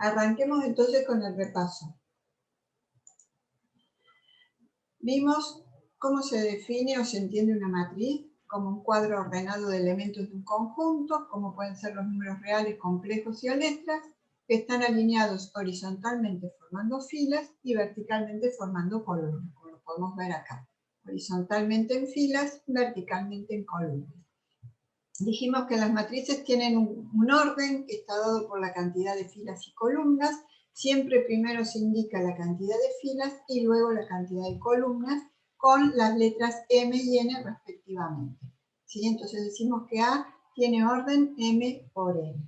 Arranquemos entonces con el repaso. Vimos cómo se define o se entiende una matriz como un cuadro ordenado de elementos de un conjunto, como pueden ser los números reales, complejos y o letras, que están alineados horizontalmente formando filas y verticalmente formando columnas, como lo podemos ver acá. Horizontalmente en filas, verticalmente en columnas. Dijimos que las matrices tienen un orden que está dado por la cantidad de filas y columnas. Siempre primero se indica la cantidad de filas y luego la cantidad de columnas con las letras M y N respectivamente. ¿Sí? Entonces decimos que A tiene orden M por N.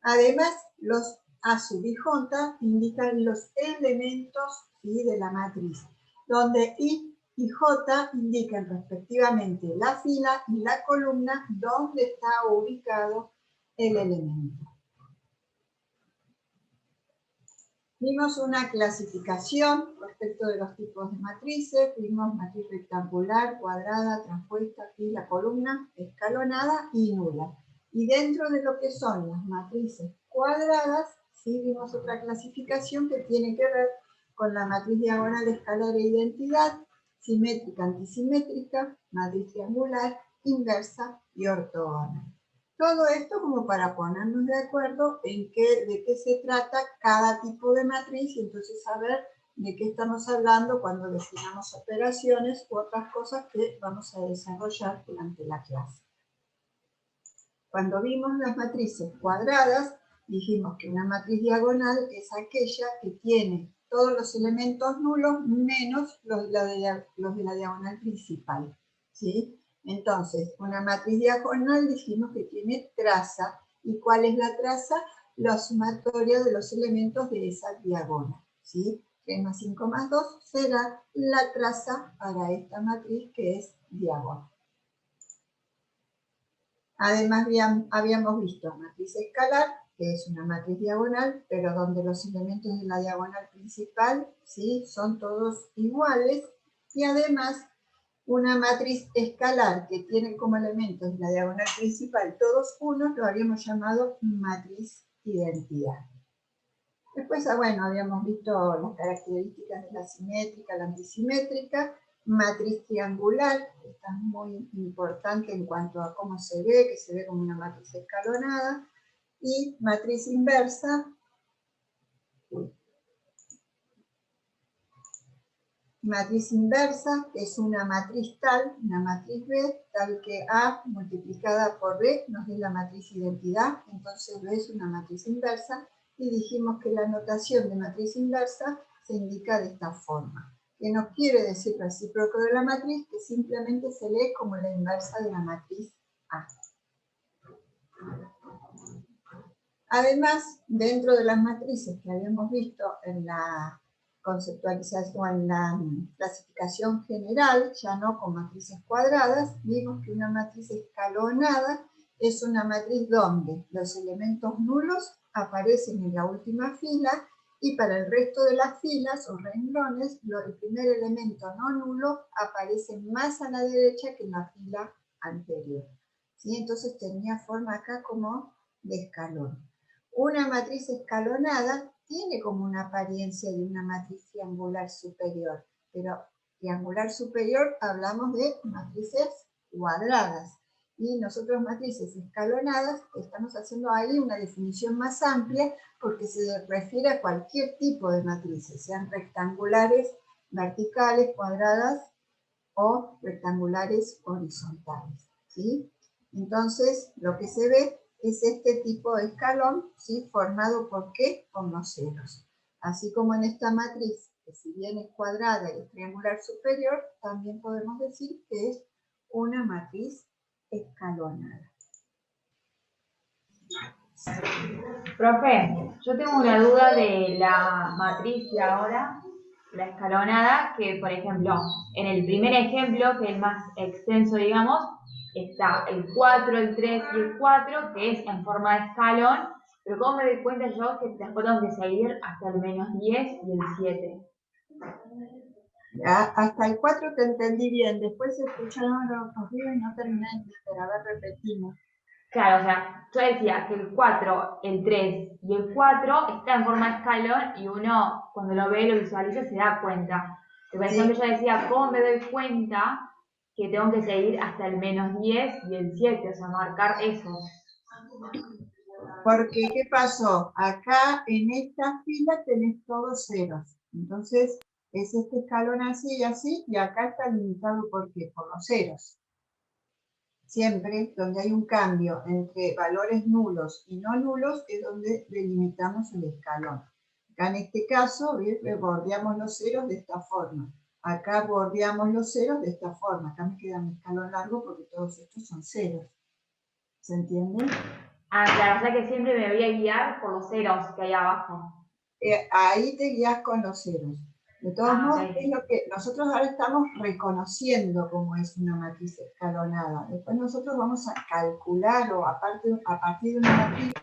Además, los A sub y J indican los elementos, ¿sí?, de la matriz, donde I y J indican respectivamente la fila y la columna donde está ubicado el elemento. Vimos una clasificación respecto de los tipos de matrices. Vimos matriz rectangular, cuadrada, transpuesta, fila, columna, escalonada y nula. Y dentro de lo que son las matrices cuadradas, sí vimos otra clasificación que tiene que ver con la matriz diagonal, escalar e identidad, simétrica, antisimétrica, matriz triangular, inversa y ortogonal. Todo esto como para ponernos de acuerdo en de qué se trata cada tipo de matriz y entonces saber de qué estamos hablando cuando definamos operaciones u otras cosas que vamos a desarrollar durante la clase. Cuando vimos las matrices cuadradas, dijimos que una matriz diagonal es aquella que tiene todos los elementos nulos menos los de la diagonal principal, ¿sí? Entonces, una matriz diagonal dijimos que tiene traza. ¿Y cuál es la traza? La sumatoria de los elementos de esa diagonal, ¿sí? 3 más 5 más 2 será la traza para esta matriz que es diagonal. Además, habíamos visto matriz escalar, que es una matriz diagonal, pero donde los elementos de la diagonal principal, ¿sí?, son todos iguales. Y además, una matriz escalar que tiene como elementos de la diagonal principal todos unos, lo habíamos llamado matriz identidad. Después, bueno, habíamos visto las características de la simétrica, la antisimétrica, matriz triangular, esta es muy importante en cuanto a cómo se ve, que se ve como una matriz escalonada, y matriz inversa, que es una matriz tal, una matriz B, tal que A multiplicada por B nos dé la matriz identidad, entonces B es una matriz inversa, y dijimos que la notación de matriz inversa se indica de esta forma, que no quiere decir recíproco de la matriz, que simplemente se lee como la inversa de la matriz A. Además, dentro de las matrices que habíamos visto en la conceptualización, en la clasificación general, ya no con matrices cuadradas, vimos que una matriz escalonada es una matriz donde los elementos nulos aparecen en la última fila y para el resto de las filas o renglones, el primer elemento no nulo aparece más a la derecha que en la fila anterior. ¿Sí? Entonces tenía forma acá como de escalón. Una matriz escalonada tiene como una apariencia de una matriz triangular superior, pero triangular superior hablamos de matrices cuadradas. Y nosotros matrices escalonadas estamos haciendo ahí una definición más amplia porque se refiere a cualquier tipo de matrices, sean rectangulares, verticales, cuadradas o rectangulares horizontales, ¿sí? Entonces, lo que se ve es este tipo de escalón, ¿sí?, formado por ¿qué? Con los ceros. Así como en esta matriz, que si bien es cuadrada y es triangular superior, también podemos decir que es una matriz escalonada. Profe, yo tengo una duda de la matriz de ahora, la escalonada, que por ejemplo, en el primer ejemplo, que es el más extenso, digamos, está el 4, el 3 y el 4, que es en forma de escalón, pero ¿cómo me doy cuenta yo que después tengo que seguir hasta el menos 10 y el 7? Hasta el 4 te entendí bien, después escucharon los ruidos y no terminé de entender. A ver, repetimos. Claro, o sea, yo decía que el 4, el 3 y el 4 está en forma de escalón y uno cuando lo ve, lo visualiza, se da cuenta. Que, por ejemplo, ¿sí? yo decía, ¿cómo me doy cuenta que tengo que seguir hasta el -10 y el 7? O sea, marcar eso. Porque, ¿qué pasó? Acá en esta fila tenés todos ceros. Entonces, es este escalón así y así, y acá está limitado ¿por qué? Por los ceros. Siempre donde hay un cambio entre valores nulos y no nulos es donde delimitamos el escalón. Acá en este caso, bordeamos los ceros de esta forma. Acá bordeamos los ceros de esta forma. Acá me queda mi escalón largo porque todos estos son ceros. ¿Se entiende? Ah, claro, o sea que siempre me voy a guiar por los ceros que hay abajo. Ahí te guías con los ceros. De todos Ah, modos, es ok. lo que nosotros ahora estamos reconociendo cómo es una matriz escalonada. Después nosotros vamos a calcular o a partir de una matriz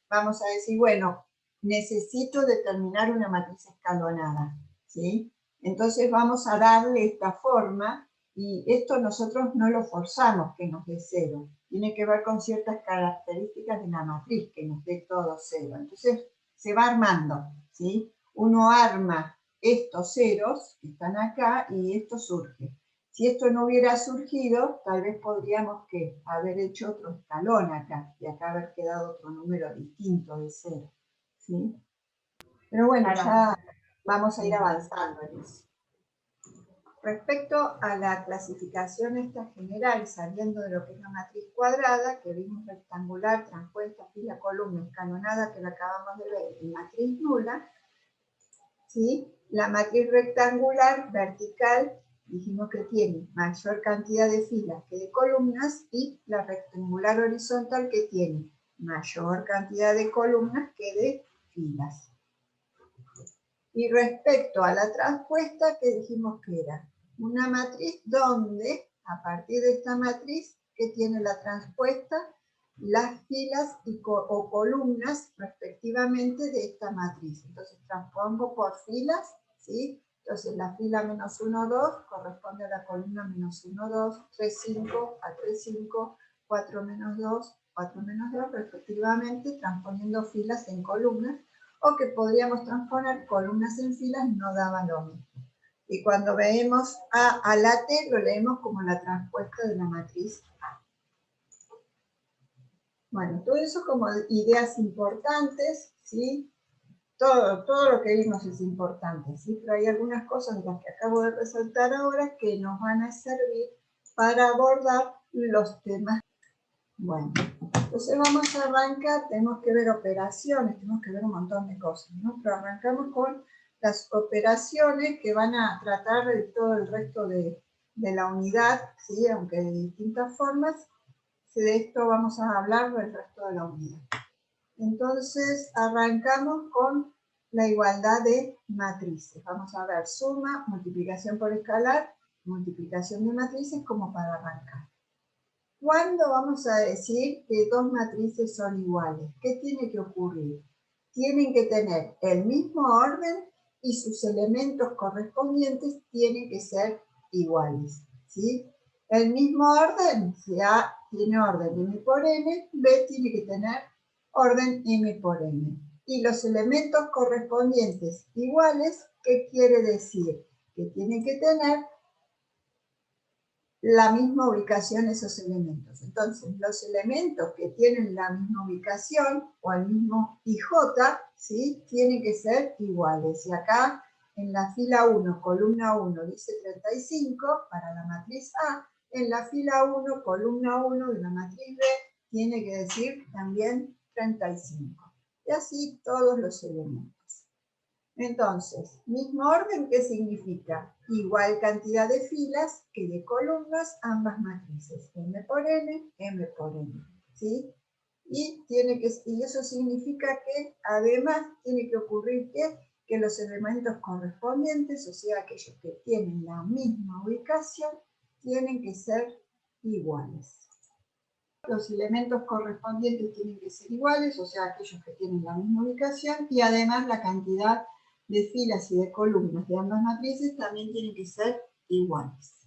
vamos a decir, bueno, necesito determinar una matriz escalonada, ¿sí? Entonces vamos a darle esta forma y esto nosotros no lo forzamos que nos dé cero. Tiene que ver con ciertas características de la matriz, que nos dé todo cero. Entonces se va armando, ¿sí? Uno arma estos ceros que están acá y esto surge. Si esto no hubiera surgido, tal vez podríamos haber hecho otro escalón acá y acá haber quedado otro número distinto de cero, ¿sí? Pero bueno, Claro. ya vamos a ir Sí. avanzando en eso. Respecto a la clasificación esta general, saliendo de lo que es la matriz cuadrada, que vimos rectangular, transpuesta, fila, columna, escalonada, que la acabamos de ver, y matriz nula, ¿sí? La matriz rectangular vertical dijimos que tiene mayor cantidad de filas que de columnas y la rectangular horizontal que tiene mayor cantidad de columnas que de filas. Y respecto a la transpuesta, que dijimos que era una matriz donde, a partir de esta matriz, que tiene la transpuesta, las filas o columnas respectivamente de esta matriz. Entonces transpongo por filas, ¿sí? Entonces la fila -1, 2 corresponde a la columna -1, 2, 3, 5 a 3, 5, 4, -2, 4, -2, respectivamente, transponiendo filas en columnas, o que podríamos transponer columnas en filas, no daba lo mismo. Y cuando vemos A la T, lo leemos como la transpuesta de la matriz A. Bueno, todo eso como ideas importantes, ¿sí? Todo lo que vimos es importante, ¿sí? Pero hay algunas cosas de las que acabo de resaltar ahora que nos van a servir para abordar los temas. Bueno, entonces vamos a arrancar, tenemos que ver operaciones, tenemos que ver un montón de cosas, ¿no? Pero arrancamos con las operaciones que van a tratar de todo el resto de la unidad, ¿sí? Aunque de distintas formas. De esto vamos a hablar del resto de la unidad. Entonces arrancamos con la igualdad de matrices. Vamos a ver suma, multiplicación por escalar, multiplicación de matrices como para arrancar. ¿Cuándo vamos a decir que dos matrices son iguales? ¿Qué tiene que ocurrir? Tienen que tener el mismo orden y sus elementos correspondientes tienen que ser iguales, ¿sí? El mismo orden, si A tiene orden M por N, B tiene que tener orden M por N. Y los elementos correspondientes iguales, ¿qué quiere decir? Que tienen que tener la misma ubicación esos elementos. Entonces, los elementos que tienen la misma ubicación o el mismo IJ, ¿sí? Tienen que ser iguales. Y acá, en la fila 1, columna 1, dice 35 para la matriz A. En la fila 1, columna 1 de la matriz B, tiene que decir también 35. Y así todos los elementos. Entonces, mismo orden, ¿qué significa? Igual cantidad de filas que de columnas, ambas matrices, M por N, M por N, ¿sí? Y eso significa que además tiene que ocurrir que los elementos correspondientes, o sea, aquellos que tienen la misma ubicación, tienen que ser iguales. Los elementos correspondientes tienen que ser iguales, o sea, aquellos que tienen la misma ubicación, y además la cantidad de filas y de columnas de ambas matrices también tienen que ser iguales.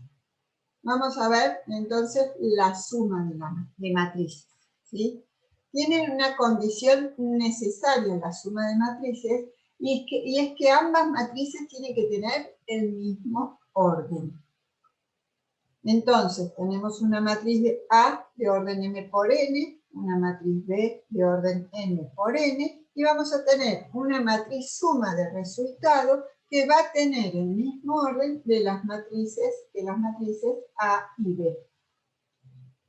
Vamos a ver entonces la suma de matrices. ¿sí? Tienen una condición necesaria en la suma de matrices, y es que ambas matrices tienen que tener el mismo orden. Entonces, tenemos una matriz de A de orden m por n, una matriz B de orden n por n, y vamos a tener una matriz suma de resultado que va a tener el mismo orden de las matrices A y B.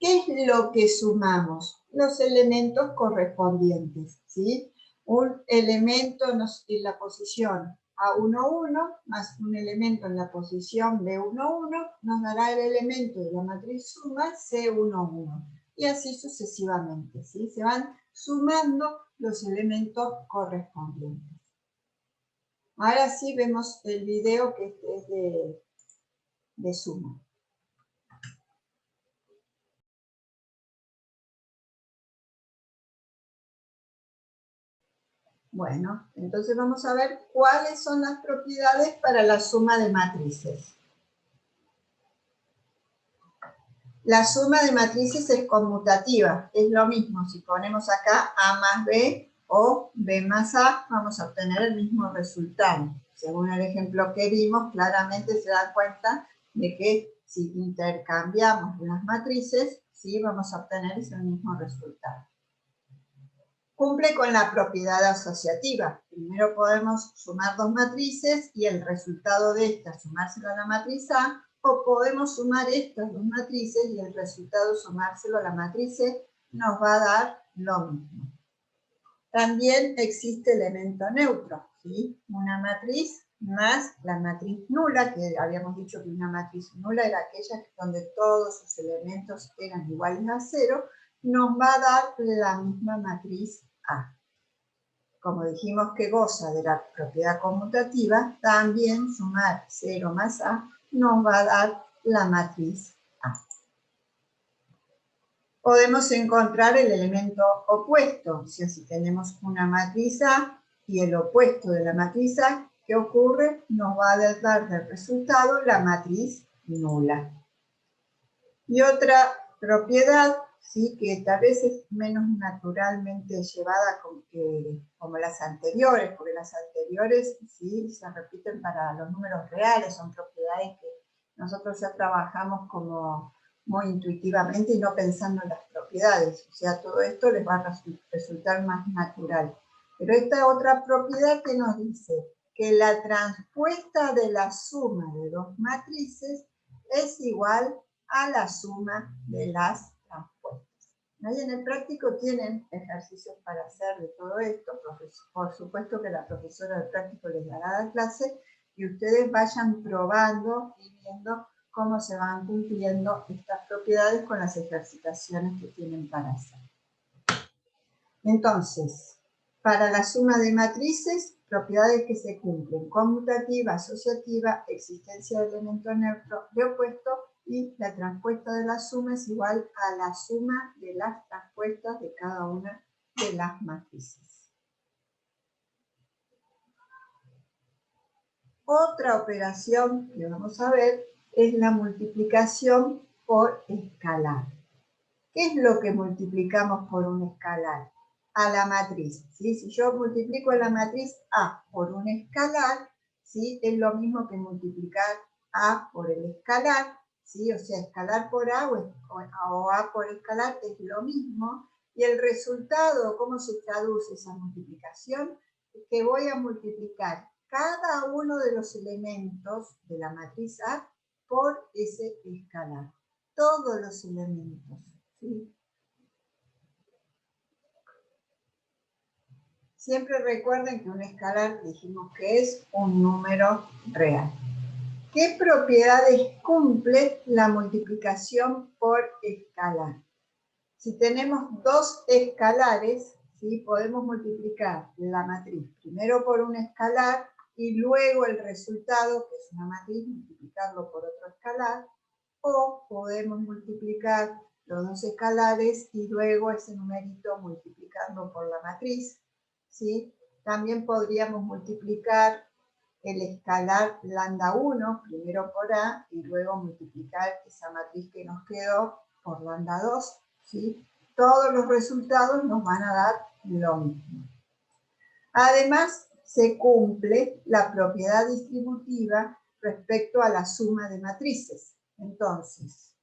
¿Qué es lo que sumamos? Los elementos correspondientes, ¿sí? Un elemento en la posición A11 más un elemento en la posición B11 nos dará el elemento de la matriz suma C11. Y así sucesivamente, ¿sí? Se van sumando los elementos correspondientes. Ahora sí vemos el video que es de suma. Bueno, entonces vamos a ver cuáles son las propiedades para la suma de matrices. La suma de matrices es conmutativa, es lo mismo. Si ponemos acá A más B o B más A, vamos a obtener el mismo resultado. Según el ejemplo que vimos, claramente se dan cuenta de que si intercambiamos las matrices, sí vamos a obtener ese mismo resultado. Cumple con la propiedad asociativa. Primero podemos sumar dos matrices y el resultado de estas sumárselo a la matriz A, o podemos sumar estas dos matrices y el resultado sumárselo a la matriz C nos va a dar lo mismo. También existe elemento neutro, ¿sí? Una matriz más la matriz nula, que habíamos dicho que una matriz nula era aquella donde todos sus elementos eran iguales a 0, nos va a dar la misma matriz A. Como dijimos que goza de la propiedad conmutativa, también sumar 0 más A nos va a dar la matriz A. Podemos encontrar el elemento opuesto, o sea, si tenemos una matriz A y el opuesto de la matriz A, ¿qué ocurre? Nos va a dar de resultado la matriz nula. Y otra propiedad, ¿sí?, que tal vez es menos naturalmente llevada como las anteriores, porque las anteriores, ¿sí?, se repiten para los números reales, son propiedades que nosotros ya trabajamos como muy intuitivamente y no pensando en las propiedades. O sea, todo esto les va a resultar más natural. Pero esta otra propiedad que nos dice que la transpuesta de la suma de dos matrices es igual a la suma de las transpuestas. Ahí en el práctico tienen ejercicios para hacer de todo esto. Por supuesto que la profesora del práctico les dará la clase y ustedes vayan probando y viendo cómo se van cumpliendo estas propiedades con las ejercitaciones que tienen para hacer. Entonces, para la suma de matrices, propiedades que se cumplen: conmutativa, asociativa, existencia de elemento neutro de opuesto, y la transpuesta de la suma es igual a la suma de las transpuestas de cada una de las matrices. Otra operación que vamos a ver es la multiplicación por escalar. ¿Qué es lo que multiplicamos por un escalar? A la matriz, ¿sí? Si yo multiplico la matriz A por un escalar, ¿sí?, es lo mismo que multiplicar A por el escalar, ¿sí? O sea, escalar por A o A por escalar es lo mismo. Y el resultado, ¿cómo se traduce esa multiplicación? Es que voy a multiplicar cada uno de los elementos de la matriz A por ese escalar. Todos los elementos, ¿sí? Siempre recuerden que un escalar dijimos que es un número real. ¿Qué propiedades cumple la multiplicación por escalar? Si tenemos dos escalares, ¿sí?, podemos multiplicar la matriz primero por un escalar y luego el resultado, que es una matriz, multiplicarlo por otro escalar, o podemos multiplicar los dos escalares y luego ese numerito multiplicarlo por la matriz, ¿sí? También podríamos multiplicar el escalar lambda 1, primero por A, y luego multiplicar esa matriz que nos quedó por lambda 2, ¿sí? todos los resultados nos van a dar lo mismo. Además, se cumple la propiedad distributiva respecto a la suma de matrices. Entonces,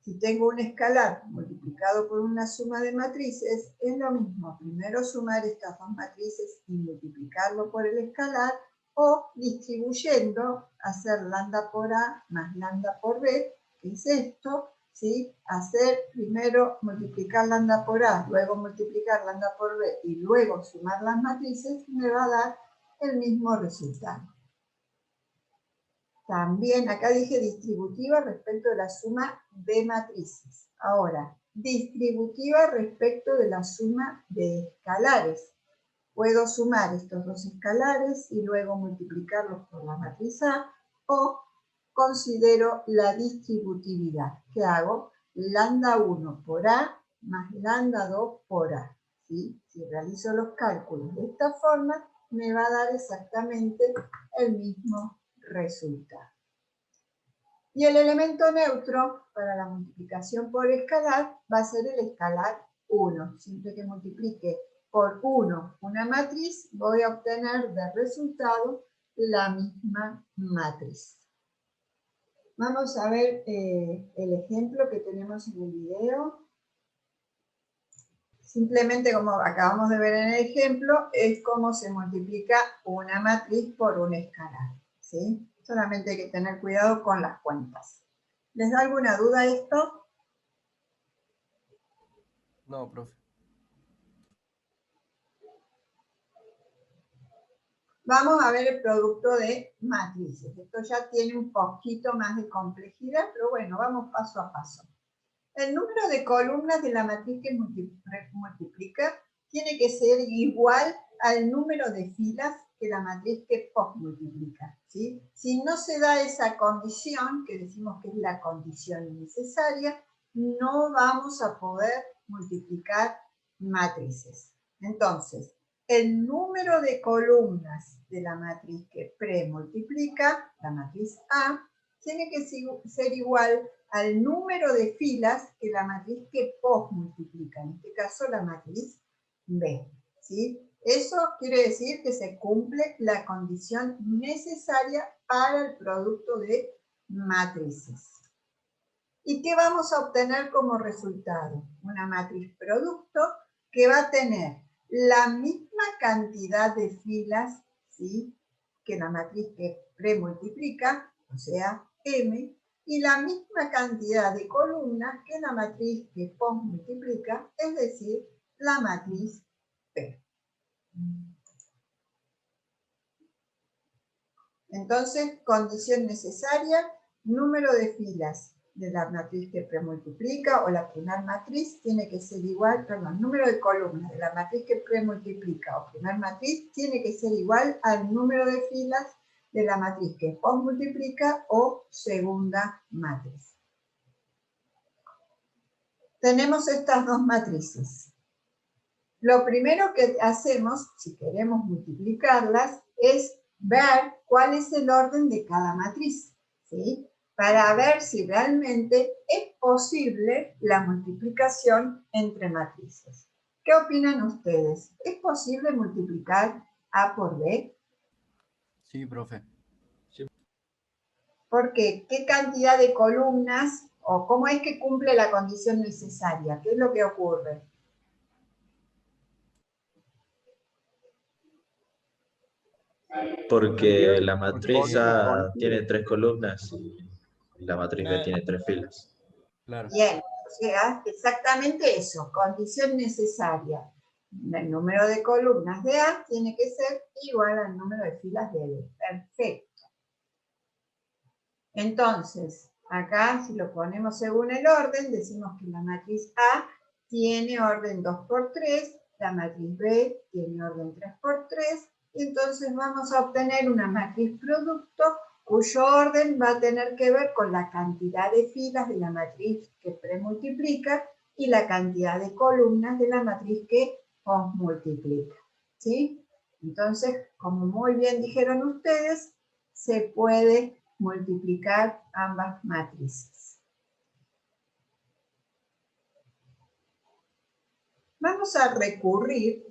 si tengo un escalar multiplicado por una suma de matrices, es lo mismo primero sumar estas dos matrices y multiplicarlo por el escalar, o distribuyendo, hacer lambda por A más lambda por B, que es esto, ¿sí? Hacer primero multiplicar lambda por A, luego multiplicar lambda por B y luego sumar las matrices, me va a dar el mismo resultado. También acá dije distributiva respecto de la suma de matrices. Ahora, distributiva respecto de la suma de escalares. Puedo sumar estos dos escalares y luego multiplicarlos por la matriz A, o considero la distributividad. ¿Qué hago? Lambda 1 por A más lambda 2 por A. ¿Sí? Si realizo los cálculos de esta forma, me va a dar exactamente el mismo resultado. Y el elemento neutro para la multiplicación por escalar va a ser el escalar 1. Siempre que multiplique por 1 una matriz, voy a obtener de resultado la misma matriz. Vamos a ver el ejemplo que tenemos en el video. Simplemente, como acabamos de ver en el ejemplo, es cómo se multiplica una matriz por un escalar, ¿sí? Solamente hay que tener cuidado con las cuentas. ¿Les da alguna duda esto? No, profe. Vamos a ver el producto de matrices. Esto ya tiene un poquito más de complejidad, pero bueno, vamos paso a paso. El número de columnas de la matriz que multiplica tiene que ser igual al número de filas que la matriz que multiplica, ¿sí? Si no se da esa condición, que decimos que es la condición necesaria, no vamos a poder multiplicar matrices. Entonces, el número de columnas de la matriz que premultiplica, la matriz A, tiene que ser igual al número de filas que la matriz que multiplica, en este caso la matriz B, ¿sí? Eso quiere decir que se cumple la condición necesaria para el producto de matrices. ¿Y qué vamos a obtener como resultado? Una matriz producto que va a tener la misma cantidad de filas, ¿sí?, que la matriz que premultiplica, o sea, M, y la misma cantidad de columnas que la matriz que multiplica, es decir, la matriz P. Entonces, condición necesaria, número de filas de la matriz que premultiplica, o la primer matriz tiene que ser igual, perdón, número de columnas de la matriz que premultiplica o primer matriz tiene que ser igual al número de filas de la matriz que multiplica o segunda matriz. Tenemos estas dos matrices. Lo primero que hacemos, si queremos multiplicarlas, es ver cuál es el orden de cada matriz, ¿sí?, para ver si realmente es posible la multiplicación entre matrices. ¿Qué opinan ustedes? ¿Es posible multiplicar A por B? Sí, profe. Sí. ¿Por qué? ¿Qué cantidad de columnas o cómo es que cumple la condición necesaria? ¿Qué es lo que ocurre? Porque la matriz A tiene 3 columnas y la matriz B tiene 3 filas. Claro. Bien, o sea, exactamente eso, condición necesaria. El número de columnas de A tiene que ser igual al número de filas de B. Perfecto. Entonces, acá si lo ponemos según el orden, decimos que la matriz A tiene orden 2 por 3, la matriz B tiene orden 3 por 3, y entonces vamos a obtener una matriz producto cuyo orden va a tener que ver con la cantidad de filas de la matriz que premultiplica y la cantidad de columnas de la matriz que multiplica, ¿sí? Entonces, como muy bien dijeron ustedes, se puede multiplicar ambas matrices. vamos a recurrir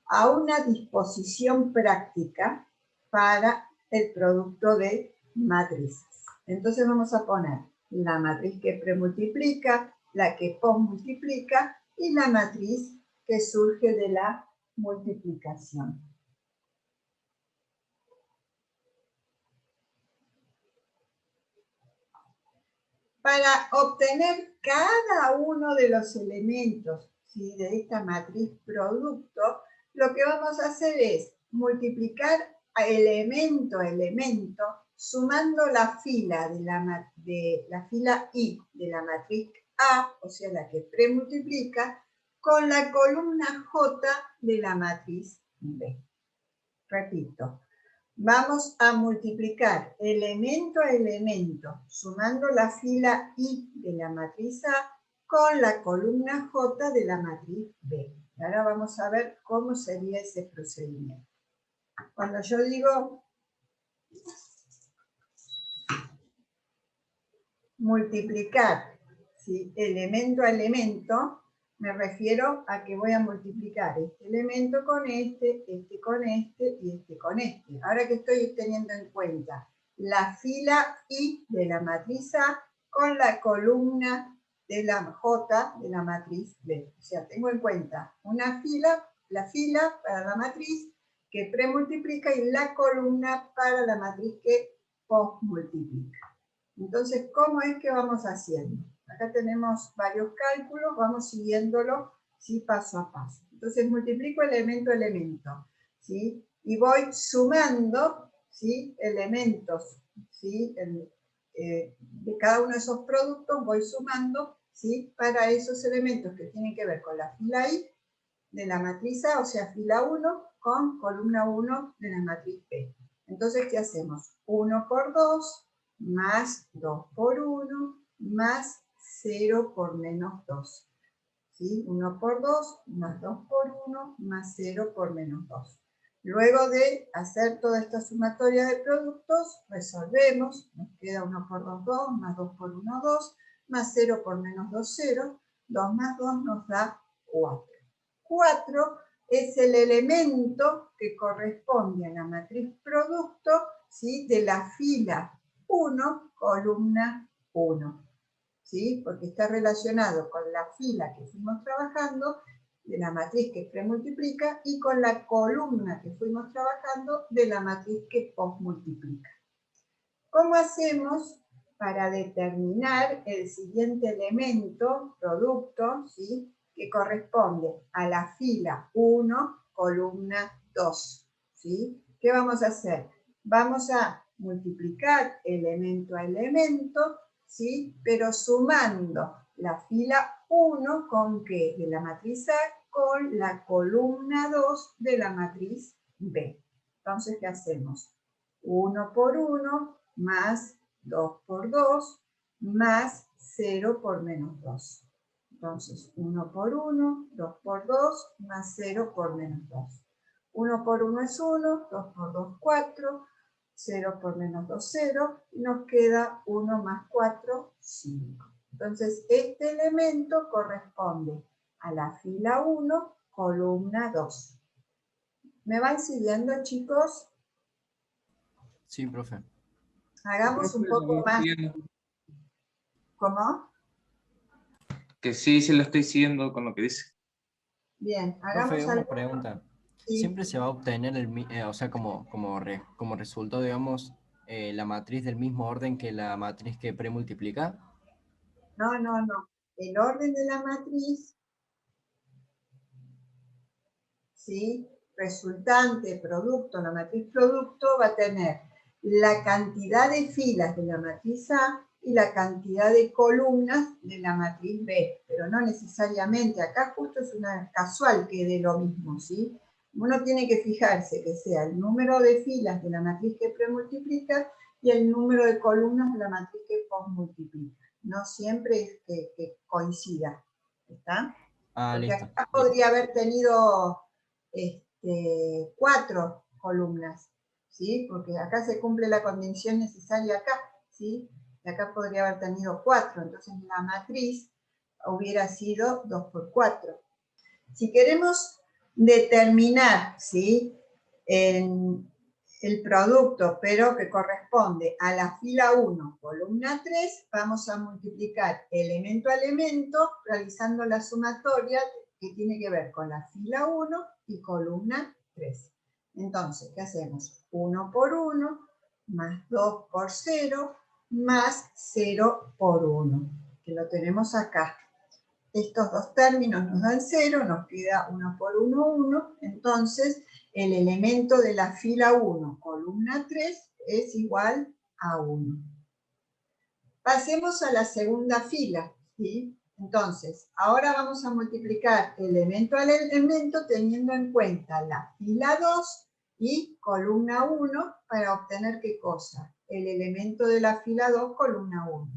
a una disposición práctica para el producto de matrices. Entonces vamos a poner la matriz que premultiplica, la que posmultiplica y la matriz que surge de la multiplicación. Para obtener cada uno de los elementos, ¿sí?, de esta matriz producto, lo que vamos a hacer es multiplicar elemento a elemento, sumando la fila de la fila I de la matriz A, o sea, la que premultiplica, con la columna J de la matriz B. Repito. Vamos a multiplicar elemento a elemento, sumando la fila I de la matriz A con la columna J de la matriz B. Y ahora vamos a ver cómo sería ese procedimiento. Cuando yo digo multiplicar, ¿sí?, elemento a elemento, me refiero a que voy a multiplicar este elemento con este con este y este con este. Ahora que estoy teniendo en cuenta la fila I de la matriz A con la columna de la J de la matriz B. O sea, tengo en cuenta una fila, la fila para la matriz que premultiplica y la columna para la matriz que posmultiplica. Entonces, ¿cómo es que vamos haciendo? Acá tenemos varios cálculos, vamos siguiéndolo, ¿sí?, paso a paso. Entonces multiplico elemento a elemento, ¿sí?, y voy sumando, ¿sí?, elementos, ¿sí?, de cada uno de esos productos, voy sumando, ¿sí?, para esos elementos que tienen que ver con la fila I de la matriz A, o sea, fila 1 con columna 1 de la matriz B. Entonces, ¿qué hacemos? 1 por 2 más 2 por 1 más 0 por menos 2. ¿Sí? 1 por 2 más 2 por 1 más 0 por menos 2. Luego de hacer toda esta sumatoria de productos, resolvemos. Nos queda 1 por 2, 2, más 2 por 1, 2, más 0 por menos 2, 0. 2 más 2 nos da 4. 4 es el elemento que corresponde a la matriz producto, ¿sí?, de la fila 1, columna 1. ¿Sí? Porque está relacionado con la fila que fuimos trabajando de la matriz que premultiplica y con la columna que fuimos trabajando de la matriz que posmultiplica. ¿Cómo hacemos para determinar el siguiente elemento, producto, ¿sí?, que corresponde a la fila 1, columna 2? ¿Sí? ¿Qué vamos a hacer? Vamos a multiplicar elemento a elemento, ¿sí?, pero sumando la fila 1 con ¿qué? De la matriz A con la columna 2 de la matriz B. Entonces, ¿qué hacemos? 1 por 1 más 2 por 2 más 0 por menos 2. Entonces, 1 por 1, 2 por 2 más 0 por menos 2. 1 por 1 es 1, 2 por 2, 4. 0 por menos 2, 0, y nos queda 1 más 4, 5. Entonces, este elemento corresponde a la fila 1, columna 2. ¿Me van siguiendo, chicos? Sí, profe. Hagamos un poco más. ¿Cómo? Que sí, sí lo estoy siguiendo con lo que dice. Bien, Profe, hagamos una algo. pregunta. Sí. ¿Siempre se va a obtener, o sea, como resultado, digamos, la matriz del mismo orden que la matriz que premultiplica? No, no, no. El orden de la matriz, ¿sí?, resultante, producto, la matriz producto va a tener la cantidad de filas de la matriz A y la cantidad de columnas de la matriz B, pero no necesariamente. Acá justo es una casual que dé lo mismo, ¿sí? Uno tiene que fijarse que sea el número de filas de la matriz que premultiplica y el número de columnas de la matriz que posmultiplica. No siempre es que coincida, ¿está? Ah, Porque listo. acá podría haber tenido 4 columnas, ¿sí? Porque acá se cumple la condición necesaria acá, ¿sí? Y acá podría haber tenido 4, entonces la matriz hubiera sido 2 por 4. Si queremos determinar, ¿sí?, el producto, pero que corresponde a la fila 1, columna 3, vamos a multiplicar elemento a elemento, realizando la sumatoria que tiene que ver con la fila 1 y columna 3. Entonces, ¿qué hacemos? 1 por 1, más 2 por 0, más 0 por 1, que lo tenemos acá. Estos dos términos nos dan 0, nos queda 1 por 1, 1. Entonces, el elemento de la fila 1, columna 3, es igual a 1. Pasemos a la segunda fila, ¿sí? Entonces, ahora vamos a multiplicar elemento al elemento teniendo en cuenta la fila 2 y columna 1 para obtener ¿qué cosa? El elemento de la fila 2, columna 1.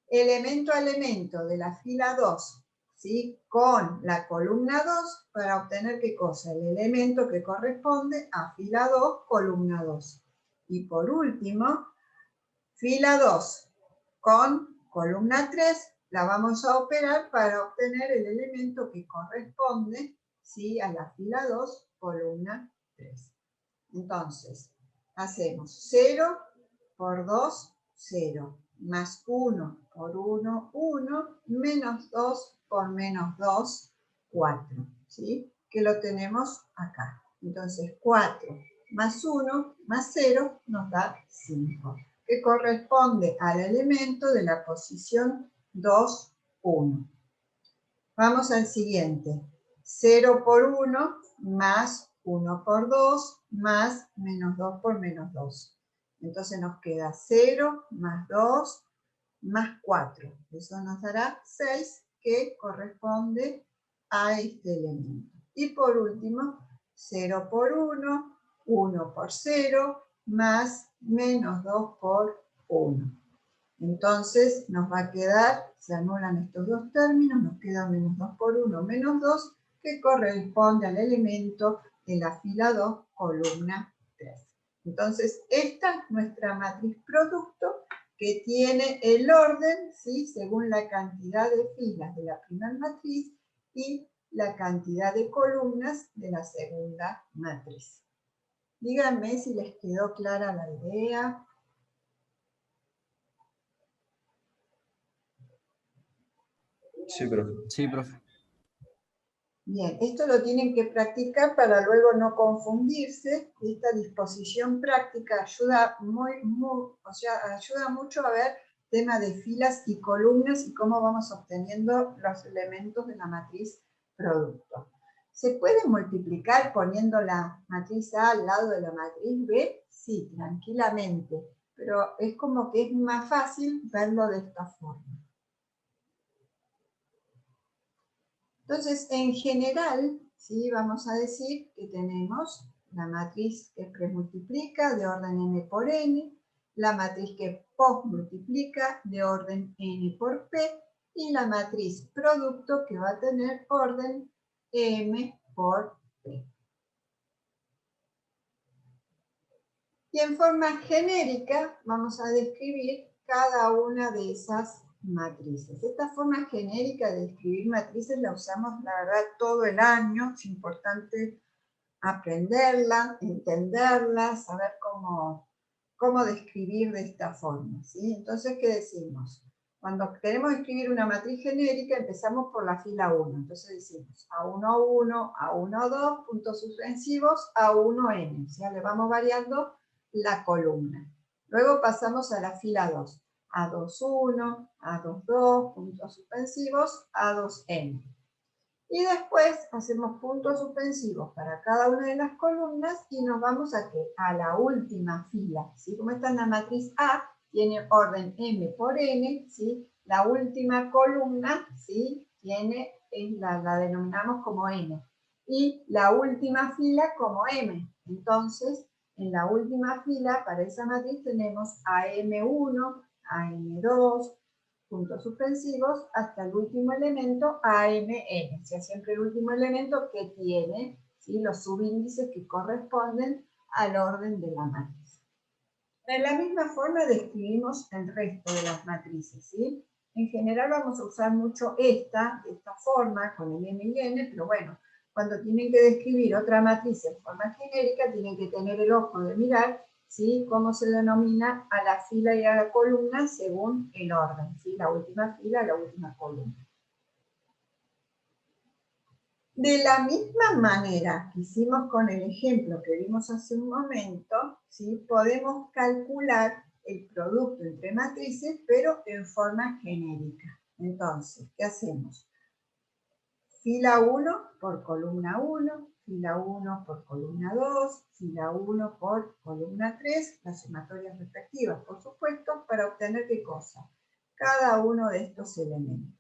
Elemento a elemento de la fila 2, ¿sí?, con la columna 2 para obtener ¿qué cosa? El elemento que corresponde a fila 2, columna 2. Y por último, fila 2 con columna 3 la vamos a operar para obtener el elemento que corresponde, ¿sí?, a la fila 2, columna 3. Entonces, hacemos 0 por 2, 0. Más 1 por 1, 1, menos 2 por menos 2, 4, ¿sí? Que lo tenemos acá. Entonces, 4 más 1 más 0 nos da 5, que corresponde al elemento de la posición 2, 1. Vamos al siguiente. 0 por 1 más 1 por 2 más menos 2 por menos 2. Entonces nos queda 0 más 2 más 4. Eso nos dará 6, que corresponde a este elemento. Y por último, 0 por 1, 1 por 0, más menos 2 por 1. Entonces nos va a quedar, se anulan estos dos términos, nos queda menos 2 por 1, menos 2, que corresponde al elemento de la fila 2, columna 3. Entonces, esta es nuestra matriz producto, que tiene el orden, ¿sí?, según la cantidad de filas de la primera matriz y la cantidad de columnas de la segunda matriz. Díganme si les quedó clara la idea. Sí, profe. Sí, profe. Bien, esto lo tienen que practicar para luego no confundirse. Esta disposición práctica ayuda ayuda mucho a ver tema de filas y columnas y cómo vamos obteniendo los elementos de la matriz producto. ¿Se puede multiplicar poniendo la matriz A al lado de la matriz B? Sí, tranquilamente, pero es como que es más fácil verlo de esta forma. Entonces, en general, ¿sí?, vamos a decir que tenemos la matriz que premultiplica de orden m por n, la matriz que postmultiplica de orden n por p, y la matriz producto que va a tener orden m por p. Y en forma genérica vamos a describir cada una de esas matrices. Esta forma genérica de describir matrices la usamos, la verdad, todo el año. Es importante aprenderla, entenderla, saber cómo describir de esta forma, ¿sí? Entonces, ¿qué decimos? Cuando queremos escribir una matriz genérica, empezamos por la fila 1. Entonces decimos A1, A1, puntos suspensivos, A1N. O sea, le vamos variando la columna. Luego pasamos a la fila 2. A21, A22, puntos suspensivos, A2N. Y después hacemos puntos suspensivos para cada una de las columnas y nos vamos a la última fila, ¿sí? Como esta es la matriz A, tiene orden m por n, ¿sí? La última columna, ¿sí?, la denominamos como n. Y la última fila como m. Entonces, en la última fila, para esa matriz tenemos AM1, AM2, puntos suspensivos, hasta el último elemento, AMN. O sea, siempre el último elemento que tiene, ¿sí?, los subíndices que corresponden al orden de la matriz. De la misma forma describimos el resto de las matrices, ¿sí? En general vamos a usar mucho de esta forma, con el M y N, pero bueno, cuando tienen que describir otra matriz en forma genérica, tienen que tener el ojo de mirar, ¿sí?, cómo se denomina a la fila y a la columna según el orden, ¿sí?, la última fila, la última columna. De la misma manera que hicimos con el ejemplo que vimos hace un momento, ¿sí?, podemos calcular el producto entre matrices, pero en forma genérica. Entonces, ¿qué hacemos? Fila 1 por columna 1, fila 1 por columna 2, fila 1 por columna 3, las sumatorias respectivas, por supuesto, para obtener ¿qué cosa? Cada uno de estos elementos.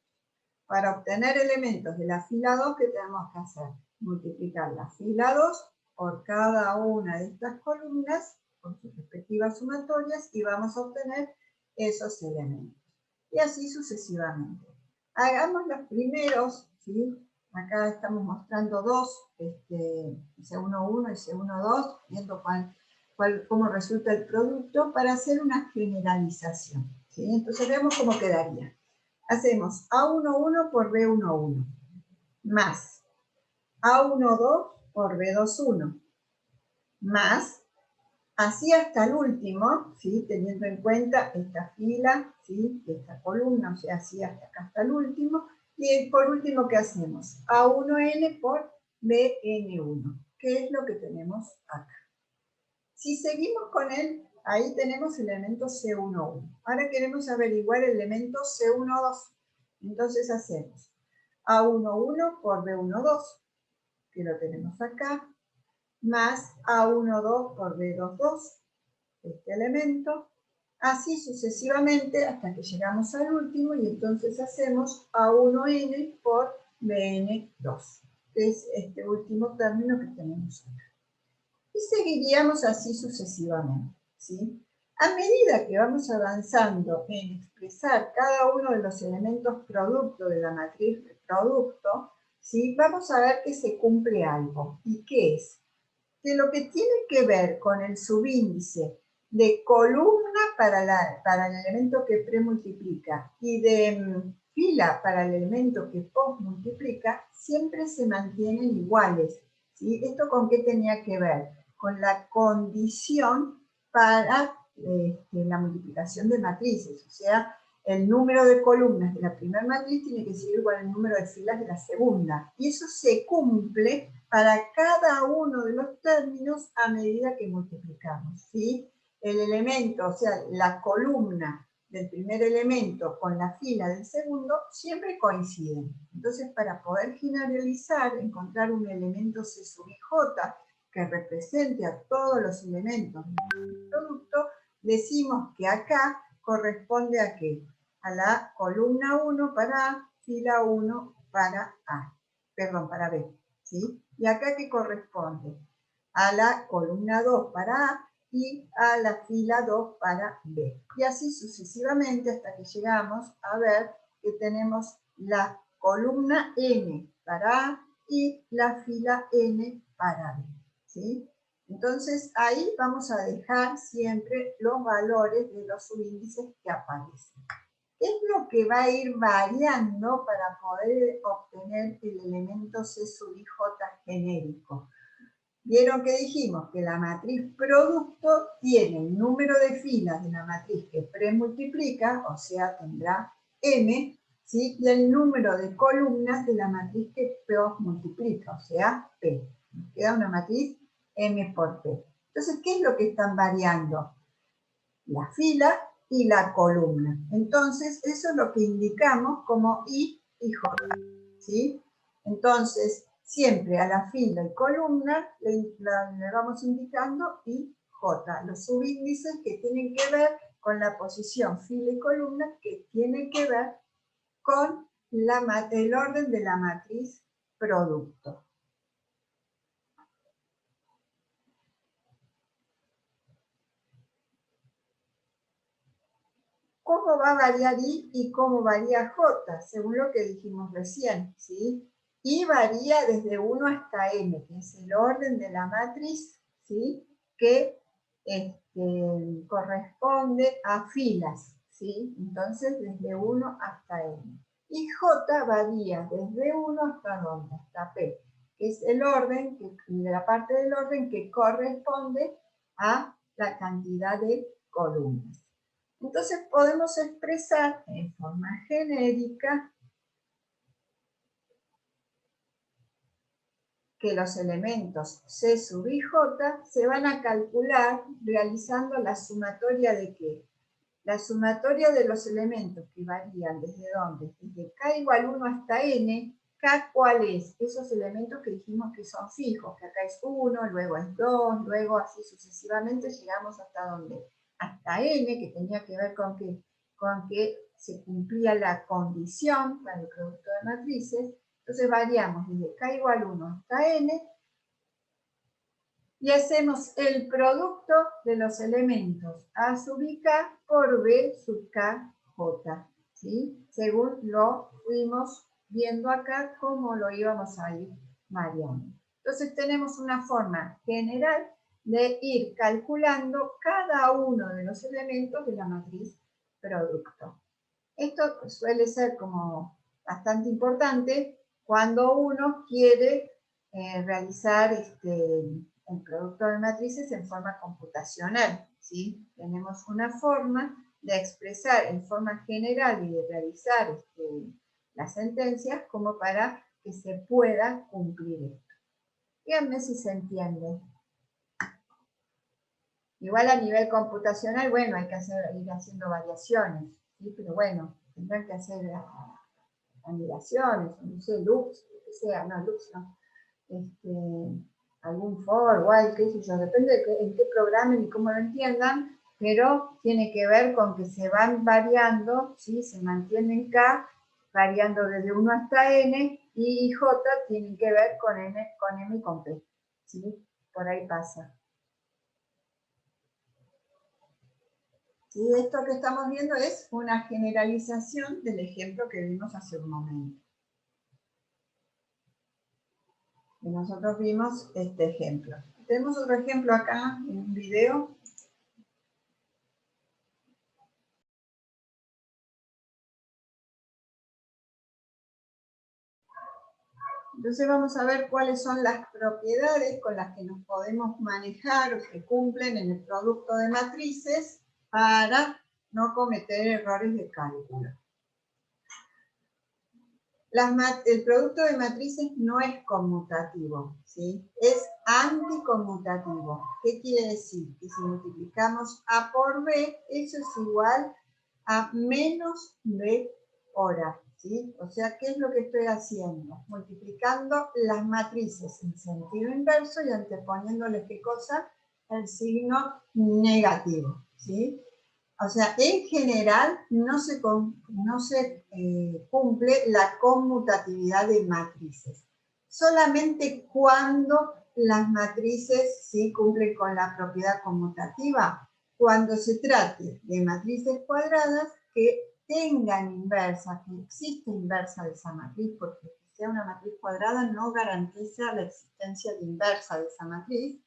Para obtener elementos de la fila 2, ¿qué tenemos que hacer? Multiplicar la fila 2 por cada una de estas columnas, con sus respectivas sumatorias, y vamos a obtener esos elementos. Y así sucesivamente. Hagamos los primeros, ¿sí? Acá estamos mostrando dos, C11 y C12, viendo cómo resulta el producto, para hacer una generalización, ¿sí? Entonces veamos cómo quedaría. Hacemos A11 por B11 más A12 por B21 más, así hasta el último, ¿sí?, teniendo en cuenta esta fila, ¿sí?, esta columna, o sea, así hasta acá hasta el último. Y por último, ¿qué hacemos? A1N por BN1, que es lo que tenemos acá. Si seguimos con él, ahí tenemos el elemento C11. Ahora queremos averiguar el elemento C12. Entonces hacemos A11 por B12, que lo tenemos acá, más A12 por B22, este elemento, así sucesivamente hasta que llegamos al último, y entonces hacemos A1N por BN2, que es este último término que tenemos acá. Y seguiríamos así sucesivamente, ¿sí? A medida que vamos avanzando en expresar cada uno de los elementos producto de la matriz de producto, ¿sí?, vamos a ver que se cumple algo. ¿Y qué es? Que lo que tiene que ver con el subíndice de columna para el elemento que premultiplica y de fila para el elemento que postmultiplica, siempre se mantienen iguales, ¿sí? ¿Esto con qué tenía que ver? Con la condición para la multiplicación de matrices, o sea, el número de columnas de la primera matriz tiene que ser igual al número de filas de la segunda, y eso se cumple para cada uno de los términos a medida que multiplicamos, ¿sí? El elemento, o sea, la columna del primer elemento con la fila del segundo, siempre coinciden. Entonces, para poder generalizar, encontrar un elemento C sub i j que represente a todos los elementos del producto, decimos que acá corresponde a ¿qué? A la columna 1 para A, fila 1 para A, perdón, para B, ¿sí? Y acá ¿qué corresponde? A la columna 2 para A y a la fila 2 para B. Y así sucesivamente hasta que llegamos a ver que tenemos la columna N para A y la fila N para B, ¿sí? Entonces ahí vamos a dejar siempre los valores de los subíndices que aparecen. ¿Qué es lo que va a ir variando para poder obtener el elemento C sub i j genérico? Vieron que dijimos que la matriz producto tiene el número de filas de la matriz que premultiplica, o sea, tendrá M, ¿sí?, y el número de columnas de la matriz que postmultiplica, o sea, P. Nos queda una matriz M por P. Entonces, ¿qué es lo que están variando? La fila y la columna. Entonces, eso es lo que indicamos como I y J, ¿sí? Entonces, siempre a la fila y columna le vamos indicando I, J, los subíndices que tienen que ver con la posición fila y columna, que tienen que ver con el orden de la matriz producto. ¿Cómo va a variar I y cómo varía J? Según lo que dijimos recién, ¿sí? I varía desde 1 hasta M, que es el orden de la matriz, ¿sí?, que corresponde a filas, ¿sí? Entonces, desde 1 hasta n. Y J varía desde 1 hasta ¿dónde? Hasta P, que es el orden, de la parte del orden que corresponde a la cantidad de columnas. Entonces podemos expresar en forma genérica que los elementos C sub i j se van a calcular realizando la sumatoria de ¿qué? La sumatoria de los elementos que varían desde ¿dónde? Desde k igual 1 hasta n. K, ¿cuál es? Esos elementos que dijimos que son fijos, que acá es 1, luego es 2, luego así sucesivamente llegamos hasta ¿dónde? Hasta n, que tenía que ver con que se cumplía la condición para el producto de matrices. Entonces variamos desde k igual 1 hasta n, y hacemos el producto de los elementos A sub i k por B sub k j, ¿sí? Según lo fuimos viendo acá, cómo lo íbamos a ir variando. Entonces tenemos una forma general de ir calculando cada uno de los elementos de la matriz producto. Esto suele ser como bastante importante cuando uno quiere realizar el producto de matrices en forma computacional, ¿sí? Tenemos una forma de expresar en forma general y de realizar las sentencias como para que se pueda cumplir esto. Díganme si se entiende. Igual a nivel computacional, bueno, hay que ir haciendo variaciones, ¿sí? Pero bueno, tendrán que hacer anidaciones, no sé, loops, que sea, no, loops no. Algún for, while, qué sé yo, depende de en qué programen y cómo lo entiendan, pero tiene que ver con que se van variando, ¿sí? Se mantienen K, variando desde 1 hasta N, y J tienen que ver con N, con M y con P, ¿sí? Por ahí pasa. ¿Sí? Esto que estamos viendo es una generalización del ejemplo que vimos hace un momento. Y nosotros vimos este ejemplo. Tenemos otro ejemplo acá en un video. Entonces vamos a ver cuáles son las propiedades con las que nos podemos manejar o que cumplen en el producto de matrices para no cometer errores de cálculo. El producto de matrices no es conmutativo, ¿sí? Es anticonmutativo. ¿Qué quiere decir? Que si multiplicamos A por B, eso es igual a menos B hora, ¿sí? O sea, ¿qué es lo que estoy haciendo? Multiplicando las matrices en sentido inverso y anteponiéndoles, ¿qué cosa? El signo negativo, ¿sí? O sea, en general no se cumple la conmutatividad de matrices. Solamente cuando las matrices sí cumplen con la propiedad conmutativa, cuando se trate de matrices cuadradas que tengan inversa, que exista inversa de esa matriz, porque que sea una matriz cuadrada no garantiza la existencia de inversa de esa matriz.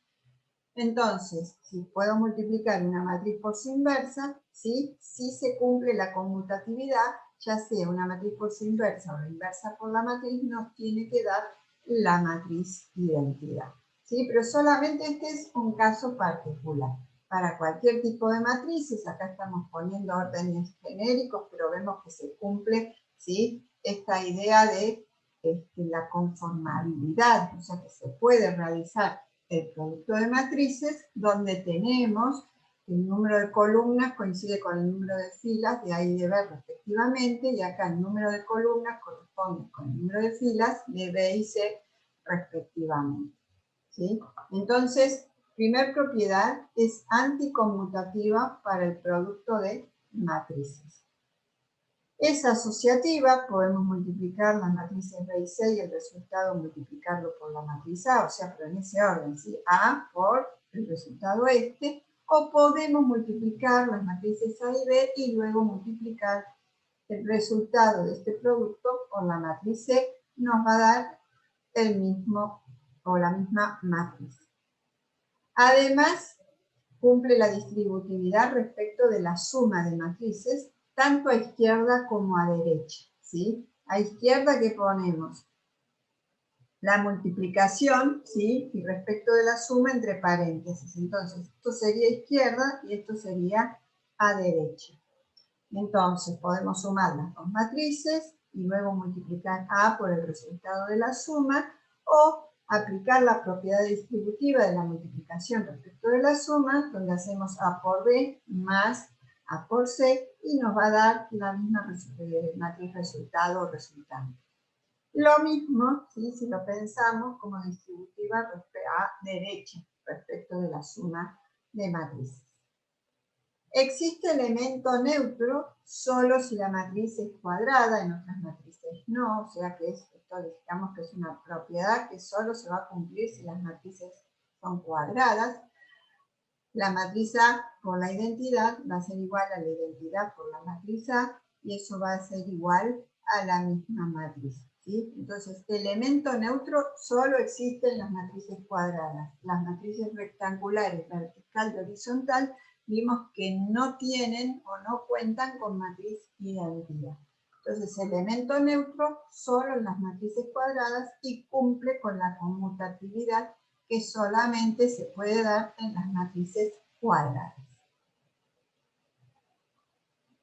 Entonces, si puedo multiplicar una matriz por su inversa, ¿sí? Si se cumple la conmutatividad, ya sea una matriz por su inversa o la inversa por la matriz, nos tiene que dar la matriz identidad, ¿sí? Pero solamente este es un caso particular. Para cualquier tipo de matrices, acá estamos poniendo órdenes genéricos, pero vemos que se cumple, ¿sí? Esta idea de la conformabilidad, o sea que se puede realizar el producto de matrices donde tenemos el número de columnas coincide con el número de filas de A y de B respectivamente, y acá el número de columnas corresponde con el número de filas de B y C respectivamente, ¿sí? Entonces, primer propiedad es anticonmutativa para el producto de matrices. Es asociativa, podemos multiplicar las matrices B y C y el resultado multiplicarlo por la matriz A, o sea, pero en ese orden, ¿sí? A por el resultado este, o podemos multiplicar las matrices A y B y luego multiplicar el resultado de este producto por la matriz C, nos va a dar el mismo o la misma matriz. Además, cumple la distributividad respecto de la suma de matrices tanto a izquierda como a derecha, ¿sí? A izquierda, ¿qué ponemos? La multiplicación, ¿sí? Y respecto de la suma entre paréntesis. Entonces, esto sería izquierda y esto sería a derecha. Entonces, podemos sumar las dos matrices y luego multiplicar A por el resultado de la suma, o aplicar la propiedad distributiva de la multiplicación respecto de la suma, donde hacemos A por B más A por C, y nos va a dar la misma matriz resultado o resultante. Lo mismo, ¿sí? Si lo pensamos como distributiva a derecha respecto de la suma de matrices. Existe elemento neutro solo si la matriz es cuadrada, en otras matrices no, o sea que esto digamos que es una propiedad que solo se va a cumplir si las matrices son cuadradas. La matriz A por la identidad va a ser igual a la identidad por la matriz A, y eso va a ser igual a la misma matriz, ¿sí? Entonces, elemento neutro solo existe en las matrices cuadradas. Las matrices rectangulares, vertical y horizontal, vimos que no tienen o no cuentan con matriz identidad. Entonces, elemento neutro solo en las matrices cuadradas y cumple con la conmutatividad que solamente se puede dar en las matrices cuadradas.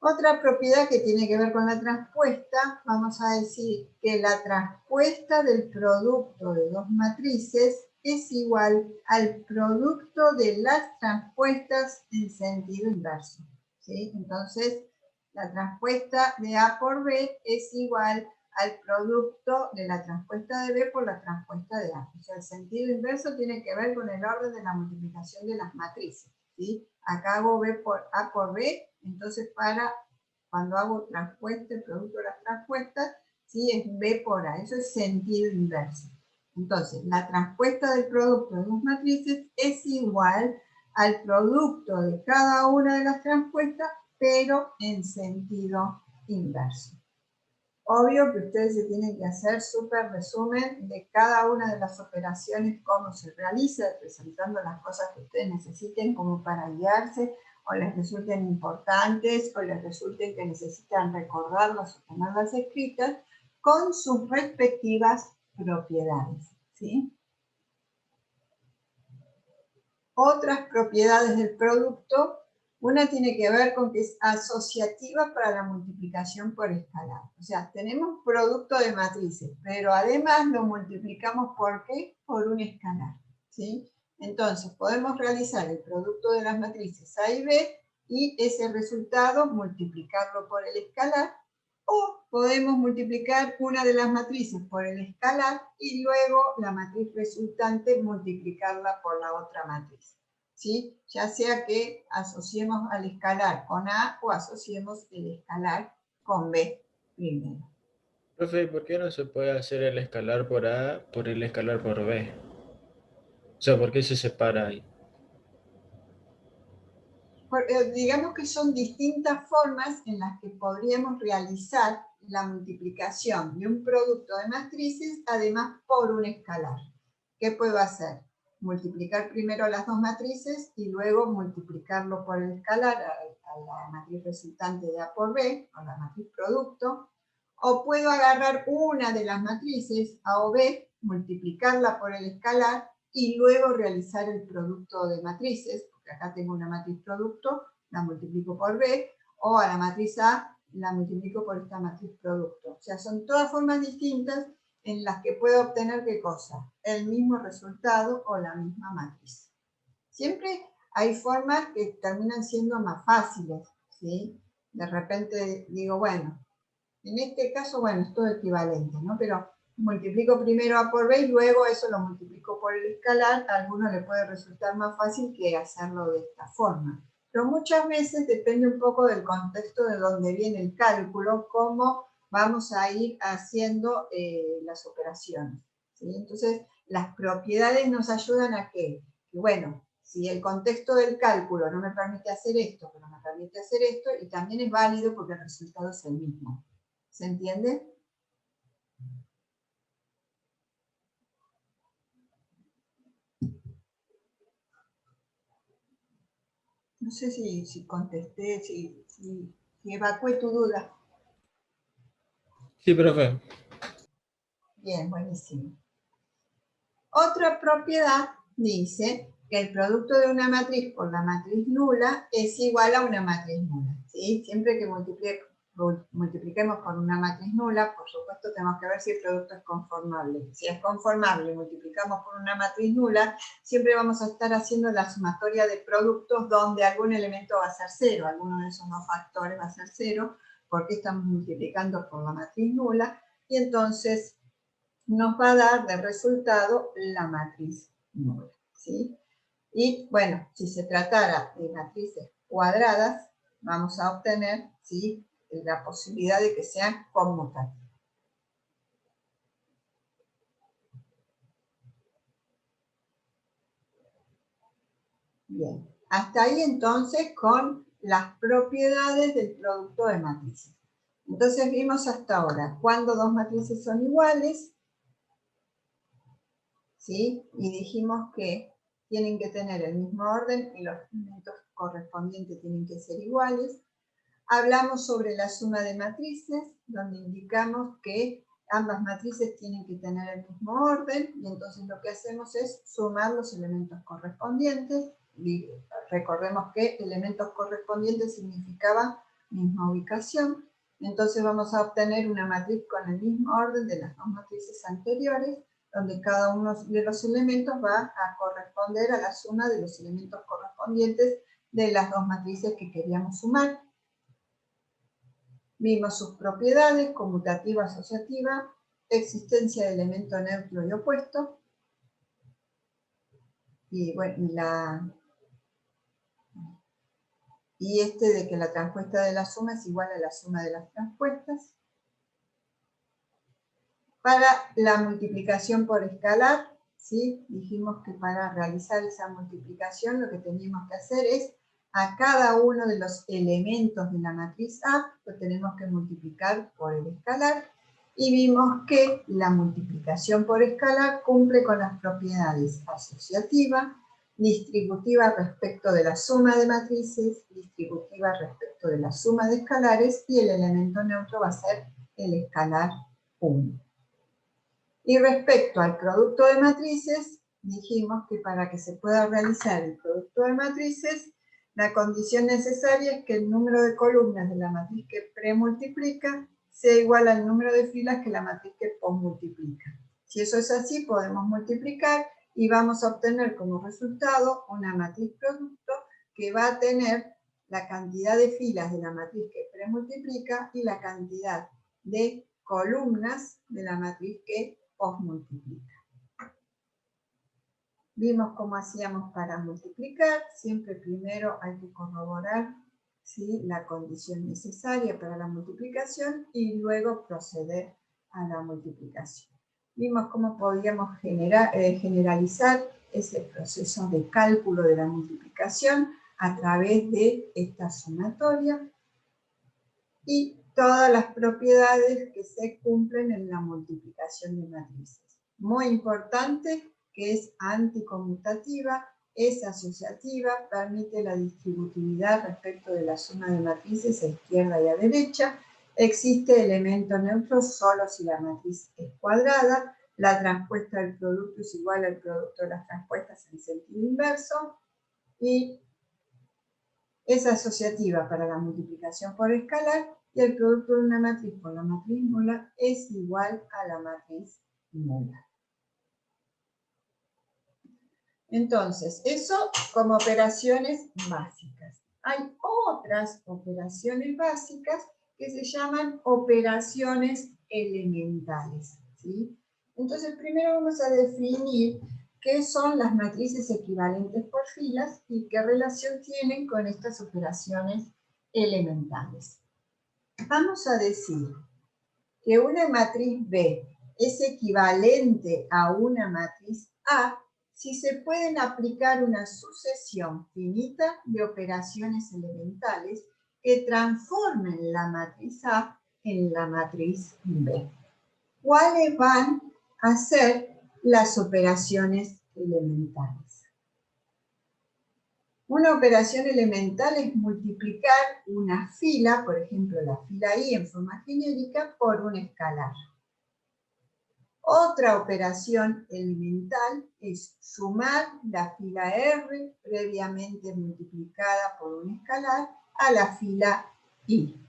Otra propiedad que tiene que ver con la transpuesta, vamos a decir que la transpuesta del producto de dos matrices es igual al producto de las transpuestas en sentido inverso, ¿sí? Entonces, la transpuesta de A por B es igual al producto de la transpuesta de B por la transpuesta de A. O sea, el sentido inverso tiene que ver con el orden de la multiplicación de las matrices, ¿sí? Acá hago B por A por B, entonces cuando hago transpuesta, el producto de las transpuestas, ¿sí? Es B por A, eso es sentido inverso. Entonces, la transpuesta del producto de dos matrices es igual al producto de cada una de las transpuestas, pero en sentido inverso. Obvio que ustedes se tienen que hacer súper resumen de cada una de las operaciones, cómo se realiza, presentando las cosas que ustedes necesiten como para guiarse, o les resulten importantes, o les resulten que necesitan recordarlas o tenerlas escritas, con sus respectivas propiedades, ¿sí? Otras propiedades del producto, una tiene que ver con que es asociativa para la multiplicación por escalar. O sea, tenemos producto de matrices, pero además lo multiplicamos ¿por qué? Por un escalar, ¿sí? Entonces, podemos realizar el producto de las matrices A y B y ese resultado multiplicarlo por el escalar, o podemos multiplicar una de las matrices por el escalar y luego la matriz resultante multiplicarla por la otra matriz, ¿sí? Ya sea que asociemos al escalar con A o asociemos el escalar con B primero. Profe, ¿por qué no se puede hacer el escalar por A por el escalar por B? O sea, ¿por qué se separa ahí? Digamos que son distintas formas en las que podríamos realizar la multiplicación de un producto de matrices, además por un escalar. ¿Qué puedo hacer? Multiplicar primero las dos matrices y luego multiplicarlo por el escalar a la matriz resultante de A por B, o la matriz producto. O puedo agarrar una de las matrices, A o B, multiplicarla por el escalar y luego realizar el producto de matrices, porque acá tengo una matriz producto, la multiplico por B, o a la matriz A la multiplico por esta matriz producto. O sea, son todas formas distintas en las que puedo obtener ¿qué cosa? El mismo resultado o la misma matriz. Siempre hay formas que terminan siendo más fáciles, ¿sí? De repente digo, bueno, en este caso, bueno, es todo equivalente, ¿no? Pero multiplico primero A por B y luego eso lo multiplico por el escalar. A algunos le puede resultar más fácil que hacerlo de esta forma. Pero muchas veces depende un poco del contexto de donde viene el cálculo, cómo vamos a ir haciendo las operaciones, ¿sí? Entonces, las propiedades nos ayudan a que, bueno, si el contexto del cálculo no me permite hacer esto, pero me permite hacer esto, y también es válido porque el resultado es el mismo. ¿Se entiende? No sé si contesté, si que evacúe tu duda. Sí, profe. Bien, buenísimo. Otra propiedad dice que el producto de una matriz por la matriz nula es igual a una matriz nula, ¿sí? Siempre que multipliquemos por una matriz nula, por supuesto tenemos que ver si el producto es conformable. Si es conformable y multiplicamos por una matriz nula, siempre vamos a estar haciendo la sumatoria de productos donde algún elemento va a ser cero, alguno de esos dos factores va a ser cero, porque estamos multiplicando por la matriz nula, y entonces nos va a dar de resultado la matriz nula, ¿sí? Y bueno, si se tratara de matrices cuadradas, vamos a obtener, ¿sí?, la posibilidad de que sean conmutativas. Bien, hasta ahí entonces con las propiedades del producto de matrices. Entonces vimos hasta ahora cuando dos matrices son iguales, ¿sí? Y dijimos que tienen que tener el mismo orden y los elementos correspondientes tienen que ser iguales. Hablamos sobre la suma de matrices, donde indicamos que ambas matrices tienen que tener el mismo orden, y entonces lo que hacemos es sumar los elementos correspondientes. Y recordemos que elementos correspondientes significaba misma ubicación. Entonces vamos a obtener una matriz con el mismo orden de las dos matrices anteriores, donde cada uno de los elementos va a corresponder a la suma de los elementos correspondientes de las dos matrices que queríamos sumar. Vimos sus propiedades: conmutativa, asociativa, existencia de elemento neutro y opuesto, y bueno, de que la transpuesta de la suma es igual a la suma de las transpuestas. Para la multiplicación por escalar, ¿sí?, dijimos que para realizar esa multiplicación lo que teníamos que hacer es a cada uno de los elementos de la matriz A lo tenemos que multiplicar por el escalar, y vimos que la multiplicación por escalar cumple con las propiedades asociativa, distributiva respecto de la suma de matrices, distributiva respecto de la suma de escalares, y el elemento neutro va a ser el escalar 1. Y respecto al producto de matrices, dijimos que para que se pueda realizar el producto de matrices, la condición necesaria es que el número de columnas de la matriz que premultiplica sea igual al número de filas que la matriz que posmultiplica. Si eso es así, podemos multiplicar y vamos a obtener como resultado una matriz producto que va a tener la cantidad de filas de la matriz que premultiplica y la cantidad de columnas de la matriz que posmultiplica. Vimos cómo hacíamos para multiplicar. Siempre primero hay que corroborar, ¿sí?, la condición necesaria para la multiplicación y luego proceder a la multiplicación. Vimos cómo podíamos generalizar ese proceso de cálculo de la multiplicación a través de esta sumatoria y todas las propiedades que se cumplen en la multiplicación de matrices. Muy importante que es anticonmutativa, es asociativa, permite la distributividad respecto de la suma de matrices a izquierda y a derecha, existe elemento neutro solo si la matriz es cuadrada, la transpuesta del producto es igual al producto de las transpuestas en sentido inverso, y es asociativa para la multiplicación por escalar, y el producto de una matriz por la matriz nula es igual a la matriz nula. Entonces, eso como operaciones básicas. Hay otras operaciones básicas que se llaman operaciones elementales, ¿sí? Entonces, primero vamos a definir qué son las matrices equivalentes por filas y qué relación tienen con estas operaciones elementales. Vamos a decir que una matriz B es equivalente a una matriz A si se pueden aplicar una sucesión finita de operaciones elementales que transformen la matriz A en la matriz B. ¿Cuáles van a ser las operaciones elementales? Una operación elemental es multiplicar una fila, por ejemplo la fila I en forma genérica, por un escalar. Otra operación elemental es sumar la fila R previamente multiplicada por un escalar a la fila I.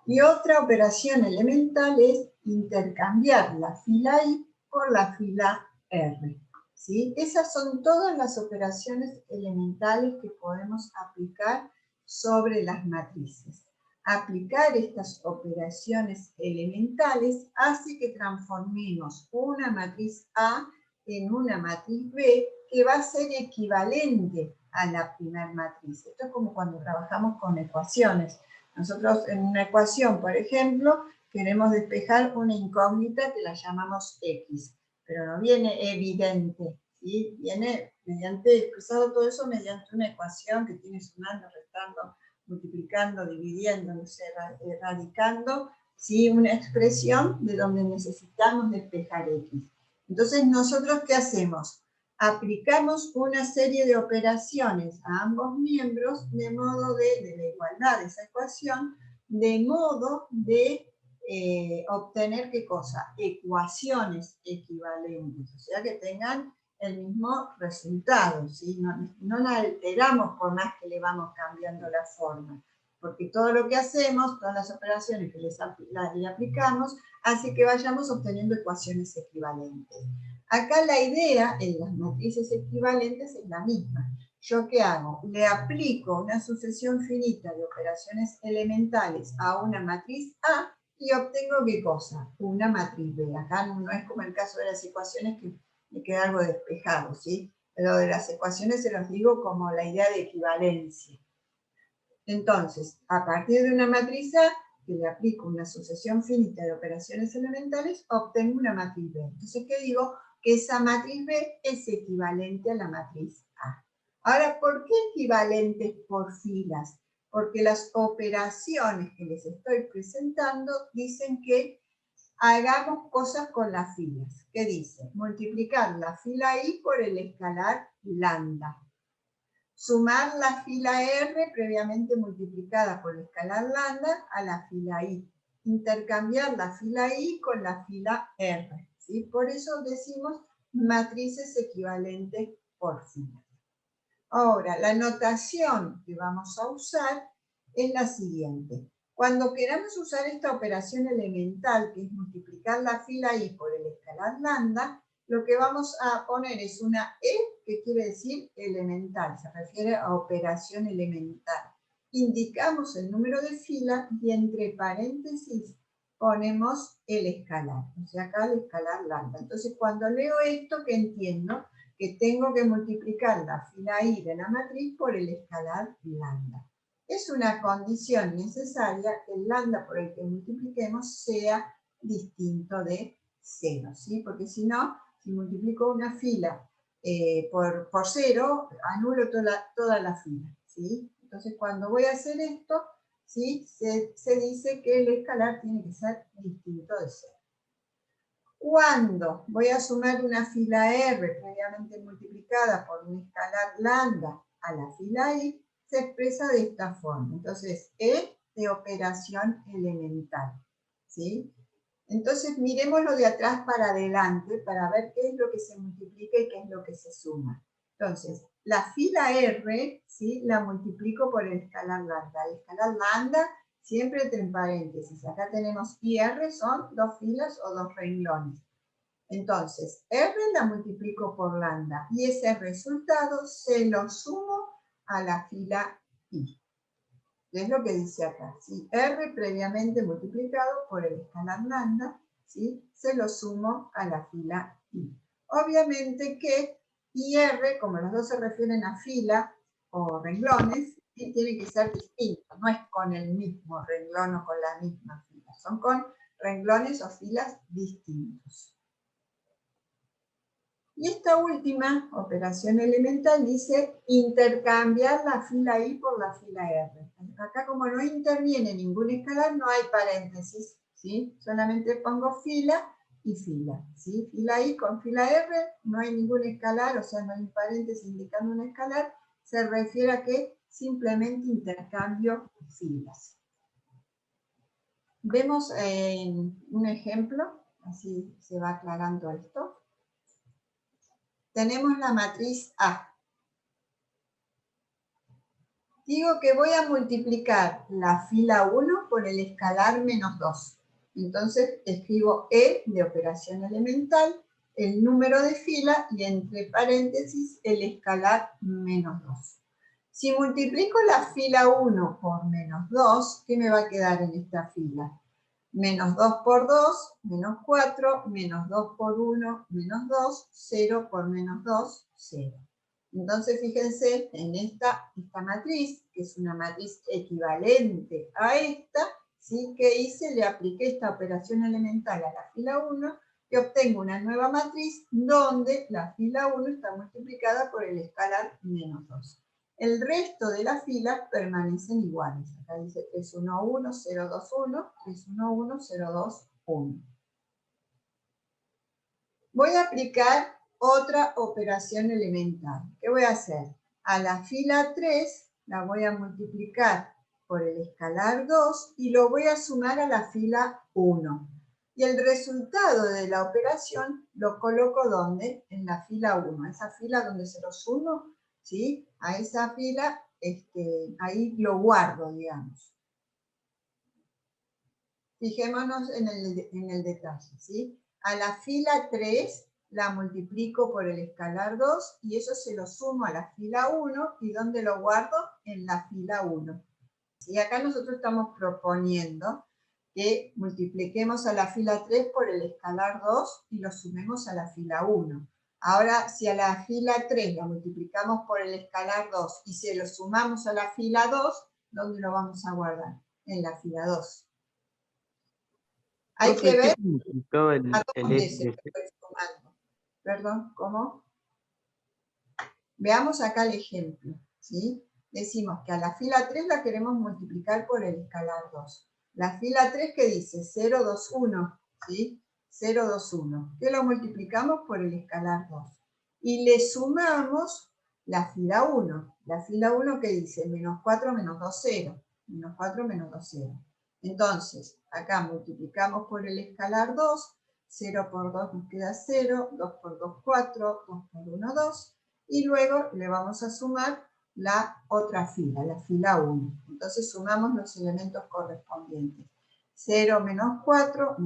Y otra operación elemental es intercambiar la fila I por la fila R. ¿Sí? Esas son todas las operaciones elementales que podemos aplicar sobre las matrices. Aplicar estas operaciones elementales hace que transformemos una matriz A en una matriz B que va a ser equivalente a la primera matriz. Esto es como cuando trabajamos con ecuaciones. Nosotros en una ecuación, por ejemplo, queremos despejar una incógnita que la llamamos X, pero no viene evidente, ¿sí? Viene expresado todo eso mediante una ecuación que tiene sumando, restando, multiplicando, dividiendo, no sé, radicando, ¿sí? Una expresión de donde necesitamos despejar X. Entonces, ¿nosotros qué hacemos? Aplicamos una serie de operaciones a ambos miembros de modo de la igualdad de esa ecuación, de modo de obtener ¿qué cosa? Ecuaciones equivalentes, o sea que tengan el mismo resultado, ¿sí? No la alteramos por más que le vamos cambiando la forma, porque todo lo que hacemos, todas las operaciones que le aplicamos, hace que vayamos obteniendo ecuaciones equivalentes. Acá la idea en las matrices equivalentes es la misma. ¿Yo qué hago? Le aplico una sucesión finita de operaciones elementales a una matriz A y obtengo ¿qué cosa? Una matriz B. Acá no es como el caso de las ecuaciones que me queda algo despejado, ¿sí? Pero de las ecuaciones se los digo como la idea de equivalencia. Entonces, a partir de una matriz A, que le aplico una sucesión finita de operaciones elementales, obtengo una matriz B. Entonces, ¿qué digo? Que esa matriz B es equivalente a la matriz A. Ahora, ¿por qué equivalentes por filas? Porque las operaciones que les estoy presentando dicen que hagamos cosas con las filas. ¿Qué dice? Multiplicar la fila I por el escalar lambda. Sumar la fila R previamente multiplicada por el escalar lambda a la fila I. Intercambiar la fila I con la fila R. ¿Sí? Por eso decimos matrices equivalentes por fila. Ahora, la notación que vamos a usar es la siguiente. Cuando queramos usar esta operación elemental, que es multiplicar la fila I por el escalar lambda, lo que vamos a poner es una E, que quiere decir elemental, se refiere a operación elemental. Indicamos el número de fila y entre paréntesis ponemos el escalar, o sea, acá el escalar lambda. Entonces, cuando leo esto, ¿qué entiendo? Que tengo que multiplicar la fila I de la matriz por el escalar lambda. Es una condición necesaria que el lambda por el que multipliquemos sea distinto de 0, ¿sí? Porque si no, si multiplico una fila por 0, anulo toda la fila, ¿sí? Entonces, cuando voy a hacer esto, ¿sí? Se dice que el escalar tiene que ser distinto de 0. Cuando voy a sumar una fila R previamente multiplicada por un escalar lambda a la fila I, se expresa de esta forma. Entonces, E de operación elemental, ¿sí? Entonces, miremoslo de atrás para adelante para ver qué es lo que se multiplica y qué es lo que se suma. Entonces, la fila R, ¿sí? La multiplico por el escalar lambda. El escalar lambda siempre entre paréntesis. Acá tenemos IR, son dos filas o dos renglones. Entonces, R la multiplico por lambda y ese resultado se lo sumo a la fila I. Es lo que dice acá, ¿sí? R previamente multiplicado por el escalar lambda, ¿sí? Se lo sumo a la fila I. Obviamente que IR, como los dos se refieren a fila o renglones, ¿sí? Tiene que ser distinto, no es con el mismo renglón o con la misma fila, son con renglones o filas distintos. Y esta última operación elemental dice intercambiar la fila I por la fila R. Acá como no interviene ningún escalar, no hay paréntesis, ¿sí? Solamente pongo fila y fila, ¿sí? Fila I con fila R, no hay ningún escalar, o sea, no hay paréntesis indicando un escalar, se refiere a que simplemente intercambio filas. Vemos un ejemplo, así se va aclarando esto. Tenemos la matriz A. Digo que voy a multiplicar la fila 1 por el escalar menos 2. Entonces escribo E de operación elemental, el número de fila y entre paréntesis el escalar menos 2. Si multiplico la fila 1 por menos 2, ¿qué me va a quedar en esta fila? Menos 2 por 2, menos 4, menos 2 por 1, menos 2, 0 por menos 2, 0. Entonces, fíjense en esta matriz, que es una matriz equivalente a esta, ¿sí? Que hice, le apliqué esta operación elemental a la fila 1 y obtengo una nueva matriz donde la fila 1 está multiplicada por el escalar menos 2. El resto de las filas permanecen iguales. Acá dice 3, 1, 1, 0, 2, 1, 3, 1, 1, 0, 2, 1. Voy a aplicar otra operación elemental. ¿Qué voy a hacer? A la fila 3 la voy a multiplicar por el escalar 2 y lo voy a sumar a la fila 1. Y el resultado de la operación lo coloco ¿dónde? En la fila 1. Esa fila donde se lo sumo, ¿sí? A esa fila, ahí lo guardo, digamos. Fijémonos en el detalle, ¿sí? A la fila 3 la multiplico por el escalar 2 y eso se lo sumo a la fila 1 y ¿dónde lo guardo? En la fila 1. Y acá nosotros estamos proponiendo que multipliquemos a la fila 3 por el escalar 2 y lo sumemos a la fila 1. Ahora, si a la fila 3 la multiplicamos por el escalar 2 y se lo sumamos a la fila 2, ¿dónde lo vamos a guardar? En la fila 2. Hay que ver a dónde se estoy sumando. Perdón, ¿cómo? Veamos acá el ejemplo, ¿sí? Decimos que a la fila 3 la queremos multiplicar por el escalar 2. La fila 3 que dice 0, 2, 1, ¿sí? 0, 2, 1. Que lo multiplicamos por el escalar 2. Y le sumamos la fila 1. La fila 1 que dice menos 4, menos 2, 0. Menos 4, menos 2, 0. Entonces, acá multiplicamos por el escalar 2. 0 por 2 nos queda 0. 2 por 2, 4. 2 por 1, 2. Y luego le vamos a sumar la otra fila, la fila 1. Entonces sumamos los elementos correspondientes. 0 menos 4,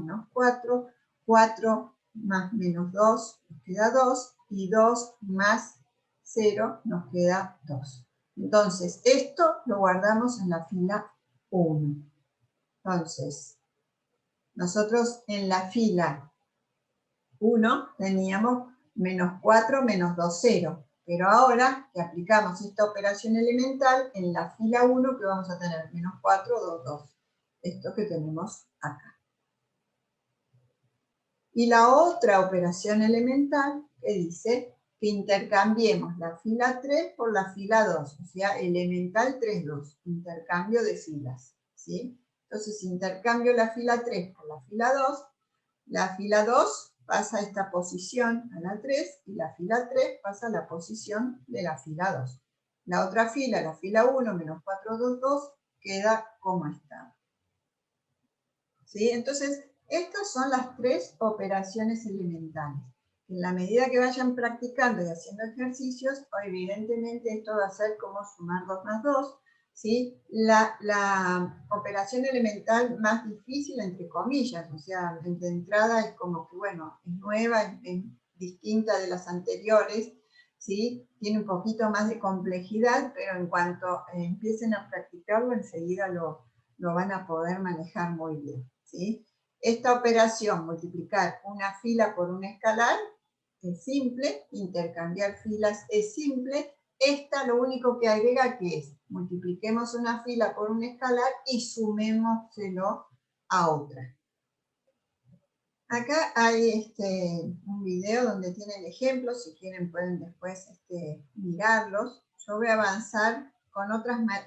4 más menos 2 nos queda 2, y 2 más 0 nos queda 2. Entonces, esto lo guardamos en la fila 1. Entonces, nosotros en la fila 1 teníamos menos 4, menos 2, 0. Pero ahora que aplicamos esta operación elemental, en la fila 1 que vamos a tener menos 4, 2, 2. Esto que tenemos acá. Y la otra operación elemental que dice que intercambiemos la fila 3 por la fila 2. O sea, elemental 3, 2. Intercambio de filas, ¿sí? Entonces, intercambio la fila 3 por la fila 2 pasa a esta posición a la 3 y la fila 3 pasa a la posición de la fila 2. La otra fila, la fila 1 menos 4, 2, 2, queda como está. ¿Sí? Entonces, estas son las tres operaciones elementales. En la medida que vayan practicando y haciendo ejercicios, evidentemente esto va a ser como sumar 2 más 2, ¿sí? La operación elemental más difícil, entre comillas, o sea, de entrada es como que, bueno, es nueva, es distinta de las anteriores, ¿sí? Tiene un poquito más de complejidad, pero en cuanto empiecen a practicarlo, enseguida lo van a poder manejar muy bien, ¿sí? Esta operación, multiplicar una fila por un escalar, es simple, intercambiar filas es simple. Esta lo único que agrega que es, multipliquemos una fila por un escalar y sumémoselo a otra. Acá hay un video donde tienen ejemplos, si quieren pueden después mirarlos. Yo voy a avanzar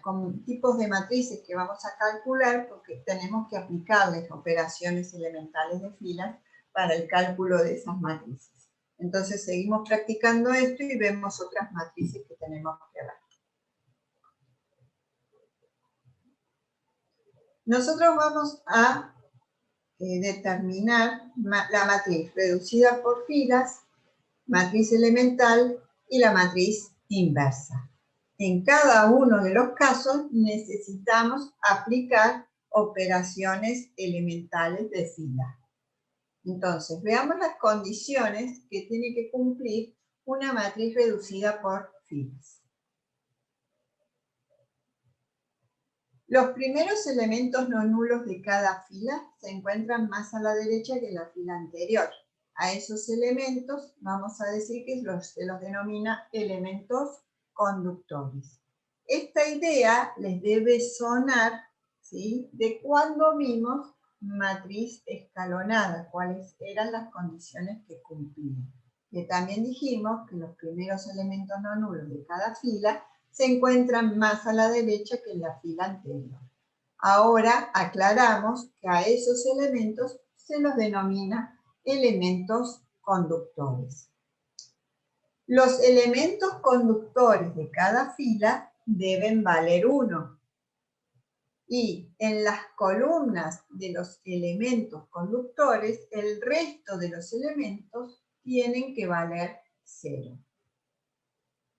con tipos de matrices que vamos a calcular porque tenemos que aplicarles operaciones elementales de filas para el cálculo de esas matrices. Entonces seguimos practicando esto y vemos otras matrices que tenemos que ver. Nosotros vamos a determinar la matriz reducida por filas, matriz elemental y la matriz inversa. En cada uno de los casos necesitamos aplicar operaciones elementales de fila. Entonces, veamos las condiciones que tiene que cumplir una matriz reducida por filas. Los primeros elementos no nulos de cada fila se encuentran más a la derecha que la fila anterior. A esos elementos vamos a decir que se los denomina elementos conductores. Esta idea les debe sonar, ¿sí?, de cuando vimos matriz escalonada, cuáles eran las condiciones que cumplían. Que también dijimos que los primeros elementos no nulos de cada fila se encuentran más a la derecha que en la fila anterior. Ahora aclaramos que a esos elementos se los denomina elementos conductores. Los elementos conductores de cada fila deben valer 1. Y en las columnas de los elementos conductores, el resto de los elementos tienen que valer 0.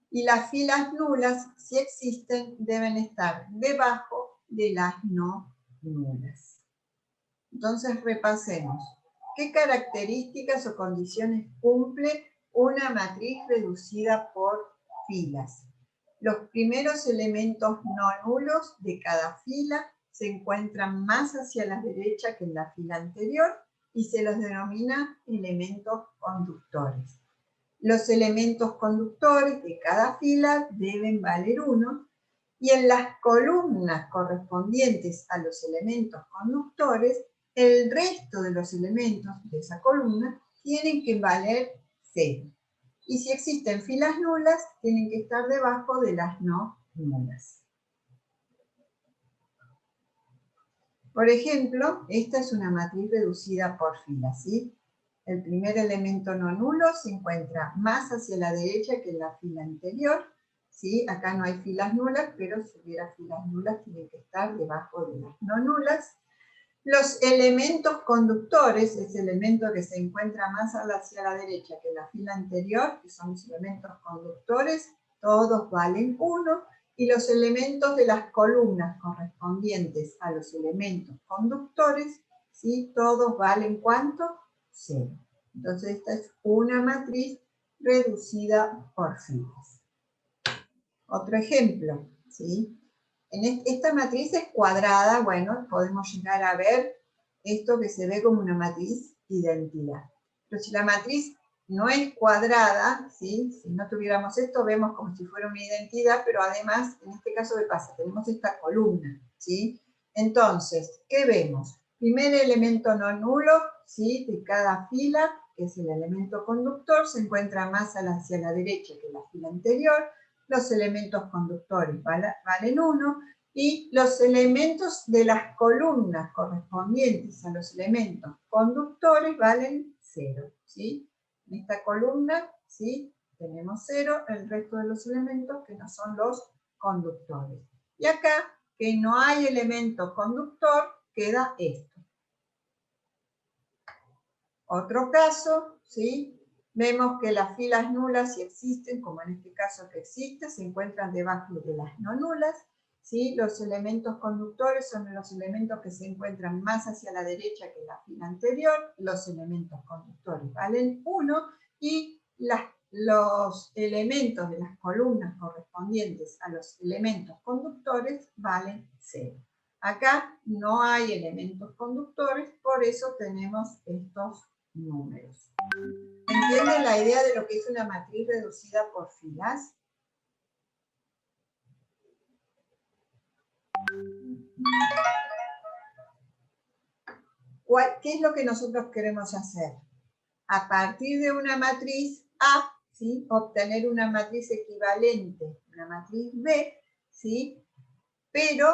Y las filas nulas, si existen, deben estar debajo de las no nulas. Entonces repasemos. ¿Qué características o condiciones cumple una matriz reducida por filas? Los primeros elementos no nulos de cada fila se encuentran más hacia la derecha que en la fila anterior y se los denomina elementos conductores. Los elementos conductores de cada fila deben valer 1 y en las columnas correspondientes a los elementos conductores, el resto de los elementos de esa columna tienen que valer 0. Y si existen filas nulas, tienen que estar debajo de las no nulas. Por ejemplo, esta es una matriz reducida por filas, ¿sí? El primer elemento no nulo se encuentra más hacia la derecha que en la fila anterior, ¿sí? Acá no hay filas nulas, pero si hubiera filas nulas tienen que estar debajo de las no nulas. Los elementos conductores, ese elemento que se encuentra más hacia la derecha que en la fila anterior, que son los elementos conductores, todos valen 1, y los elementos de las columnas correspondientes a los elementos conductores, ¿sí?, todos valen ¿cuánto? 0. Entonces esta es una matriz reducida por filas. Otro ejemplo, ¿sí? En esta matriz es cuadrada, bueno, podemos llegar a ver esto que se ve como una matriz identidad. Pero si la matriz no es cuadrada, ¿sí?, si no tuviéramos esto, vemos como si fuera una identidad, pero además, en este caso, ¿qué pasa? Tenemos esta columna, ¿sí? Entonces, ¿qué vemos? Primer elemento no nulo, ¿sí?, de cada fila, que es el elemento conductor, se encuentra más hacia la derecha que la fila anterior. Los elementos conductores valen 1, y los elementos de las columnas correspondientes a los elementos conductores valen 0, ¿sí? En esta columna, ¿sí?, tenemos 0, el resto de los elementos que no son los conductores. Y acá, que no hay elemento conductor, queda esto. Otro caso, ¿sí? Vemos que las filas nulas, si existen, como en este caso que existe, se encuentran debajo de las no nulas, ¿sí? Los elementos conductores son los elementos que se encuentran más hacia la derecha que la fila anterior. Los elementos conductores valen 1 y los elementos de las columnas correspondientes a los elementos conductores valen 0. Acá no hay elementos conductores, por eso tenemos estos números. ¿Entienden la idea de lo que es una matriz reducida por filas? ¿Qué es lo que nosotros queremos hacer? A partir de una matriz A, ¿sí?, obtener una matriz equivalente, una matriz B, ¿sí?, pero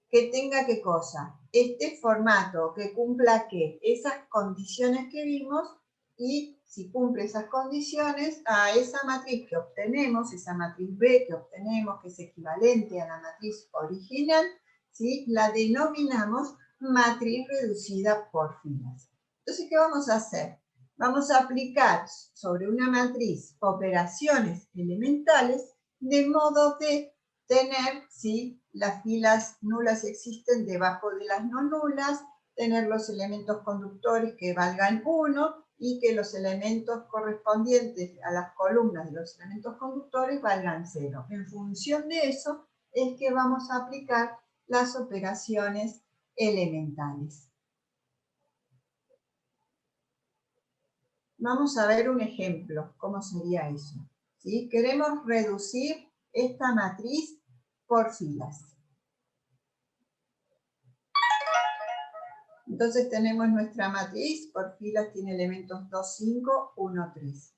que tenga ¿qué cosa? Este formato, que cumpla ¿qué? Esas condiciones que vimos, y si cumple esas condiciones, a esa matriz que obtenemos, esa matriz B que obtenemos, que es equivalente a la matriz original, ¿sí? La denominamos matriz reducida por filas. Entonces, ¿qué vamos a hacer? Vamos a aplicar sobre una matriz operaciones elementales de modo de tener, ¿sí?, las filas nulas existen debajo de las no nulas, tener los elementos conductores que valgan 1 y que los elementos correspondientes a las columnas de los elementos conductores valgan 0. En función de eso es que vamos a aplicar las operaciones elementales. Vamos a ver un ejemplo, cómo sería eso, ¿sí? Queremos reducir esta matriz por filas. Entonces tenemos nuestra matriz, por filas tiene elementos 2, 5, 1, 3.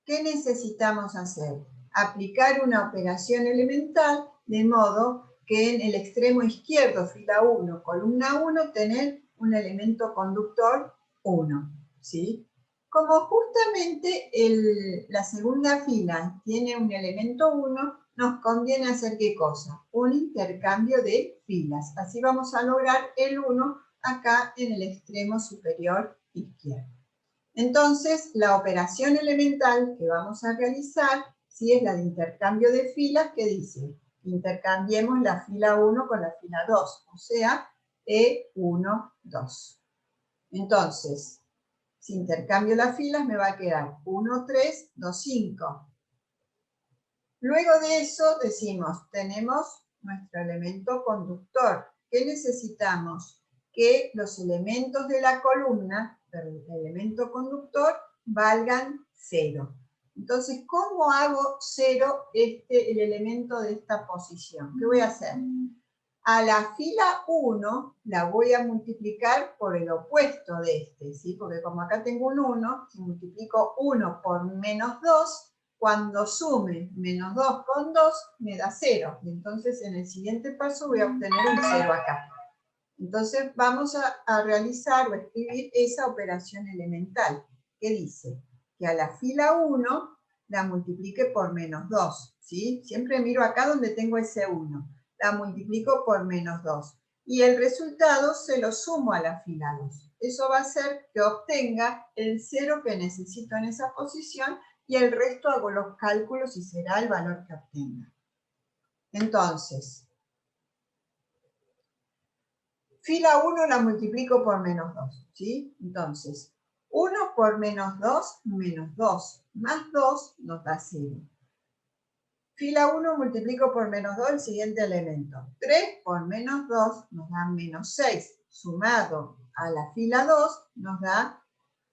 ¿Qué necesitamos hacer? Aplicar una operación elemental de modo que en el extremo izquierdo, fila 1, columna 1, tener un elemento conductor 1, ¿sí? Como justamente la segunda fila tiene un elemento 1, nos conviene hacer ¿qué cosa? Un intercambio de filas. Así vamos a lograr el 1 acá en el extremo superior izquierdo. Entonces, la operación elemental que vamos a realizar, ¿sí?, es la de intercambio de filas, que dice, intercambiemos la fila 1 con la fila 2, o sea, E1, 2. Entonces, si intercambio las filas, me va a quedar 1, 3, 2, 5. Luego de eso decimos, tenemos nuestro elemento conductor. ¿Qué necesitamos? Que los elementos de la columna, del elemento conductor, valgan 0. Entonces, ¿cómo hago 0 el elemento de esta posición? ¿Qué voy a hacer? A la fila 1 la voy a multiplicar por el opuesto de este, ¿sí? Porque como acá tengo un 1, si multiplico 1 por menos 2, cuando sume menos 2 con 2, me da 0. Y entonces en el siguiente paso voy a obtener un 0 acá. Entonces vamos a realizar o escribir esa operación elemental, que dice que a la fila 1 la multiplique por menos 2, ¿sí? Siempre miro acá donde tengo ese 1. La multiplico por menos 2. Y el resultado se lo sumo a la fila 2. Eso va a hacer que obtenga el 0 que necesito en esa posición y el resto hago los cálculos y será el valor que obtenga. Entonces, fila 1 la multiplico por menos 2, ¿sí? Entonces, 1 por menos 2 más 2 nos da 0. Fila 1 multiplico por menos 2 el siguiente elemento. 3 por menos 2 nos da menos 6. Sumado a la fila 2 nos da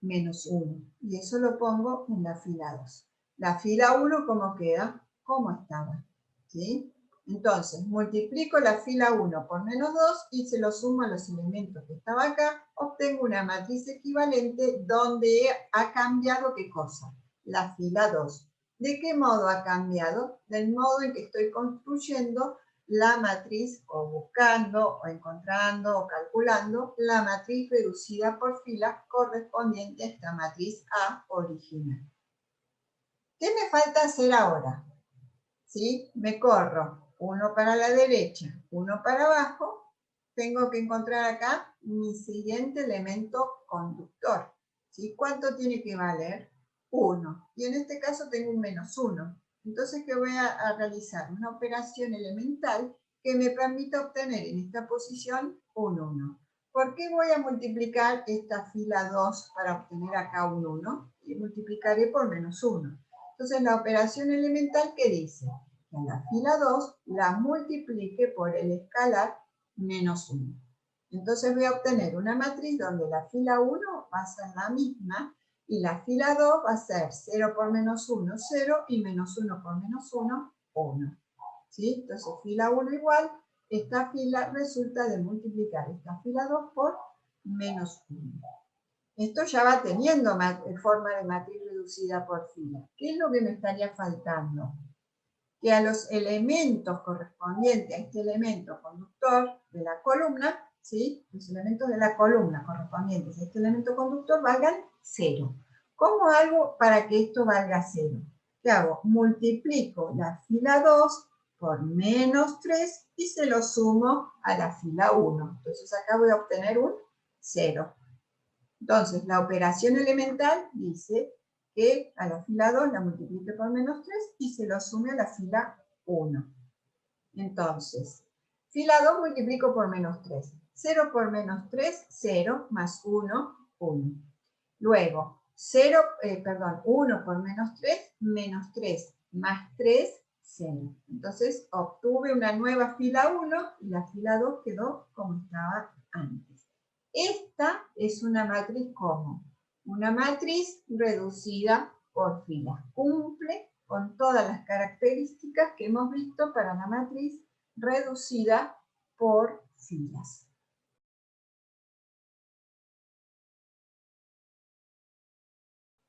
menos 1. Y eso lo pongo en la fila 2. La fila 1, ¿cómo queda? Como estaba, ¿sí? Entonces, multiplico la fila 1 por menos 2 y se lo sumo a los elementos que estaba acá. Obtengo una matriz equivalente donde ha cambiado ¿qué cosa? La fila 2. ¿De qué modo ha cambiado? Del modo en que estoy construyendo la matriz, o buscando, o encontrando, o calculando la matriz reducida por filas correspondiente a esta matriz A original. ¿Qué me falta hacer ahora? ¿Sí? Me corro uno para la derecha, uno para abajo. Tengo que encontrar acá mi siguiente elemento conductor, ¿sí? ¿Cuánto tiene que valer? 1. Y en este caso tengo un menos 1. Entonces, ¿qué voy a realizar? Una operación elemental que me permita obtener en esta posición un 1. ¿Por qué voy a multiplicar esta fila 2 para obtener acá un 1? Y multiplicaré por menos 1. Entonces, la operación elemental, ¿qué dice? Que en la fila 2 la multiplique por el escalar menos 1. Entonces voy a obtener una matriz donde la fila 1 va a ser la misma y la fila 2 va a ser 0 por menos 1, 0, y menos 1 por menos 1, 1. ¿Sí? Entonces fila 1 igual, esta fila resulta de multiplicar esta fila 2 por menos 1. Esto ya va teniendo forma de matriz reducida por fila. ¿Qué es lo que me estaría faltando? Que a los elementos correspondientes a este elemento conductor de la columna, ¿sí?, los elementos de la columna correspondientes a este elemento conductor valgan 0. ¿Cómo hago para que esto valga 0? ¿Qué hago? Multiplico la fila 2 por menos 3 y se lo sumo a la fila 1. Entonces acá voy a obtener un 0. Entonces la operación elemental dice que a la fila 2 la multiplique por menos 3 y se lo sume a la fila 1. Entonces, fila 2 multiplico por menos 3. 0 por menos 3, 0, más 1, 1. Luego, 1 por menos 3, menos 3, más 3, 0. Entonces, obtuve una nueva fila 1 y la fila 2 quedó como estaba antes. Esta es una matriz como una matriz reducida por filas. Cumple con todas las características que hemos visto para la matriz reducida por filas.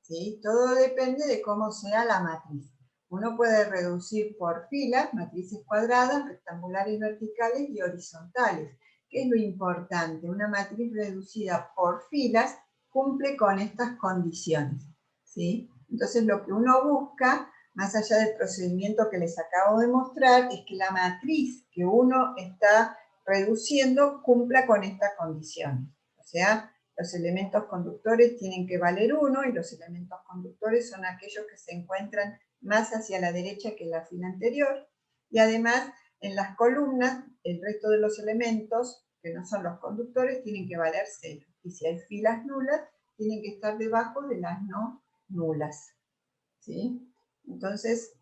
¿Sí? Todo depende de cómo sea la matriz. Uno puede reducir por filas, matrices cuadradas, rectangulares, verticales y horizontales. ¿Qué es lo importante? Una matriz reducida por filas cumple con estas condiciones, ¿sí? Entonces lo que uno busca, más allá del procedimiento que les acabo de mostrar, es que la matriz que uno está reduciendo cumpla con estas condiciones. O sea, los elementos conductores tienen que valer 1 y los elementos conductores son aquellos que se encuentran más hacia la derecha que en la fila anterior. Y además, en las columnas, el resto de los elementos, que no son los conductores, tienen que valer 0. Y si hay filas nulas, tienen que estar debajo de las no nulas. ¿Sí? Entonces,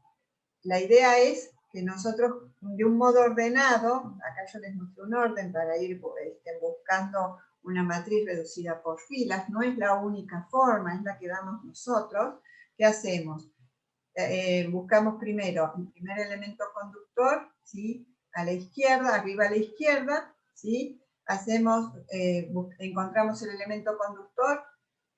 la idea es que nosotros, de un modo ordenado, acá yo les muestro un orden para ir buscando una matriz reducida por filas, no es la única forma, es la que damos nosotros. ¿Qué hacemos? Buscamos primero el primer elemento conductor, ¿sí? A la izquierda, arriba a la izquierda, ¿sí? Encontramos el elemento conductor,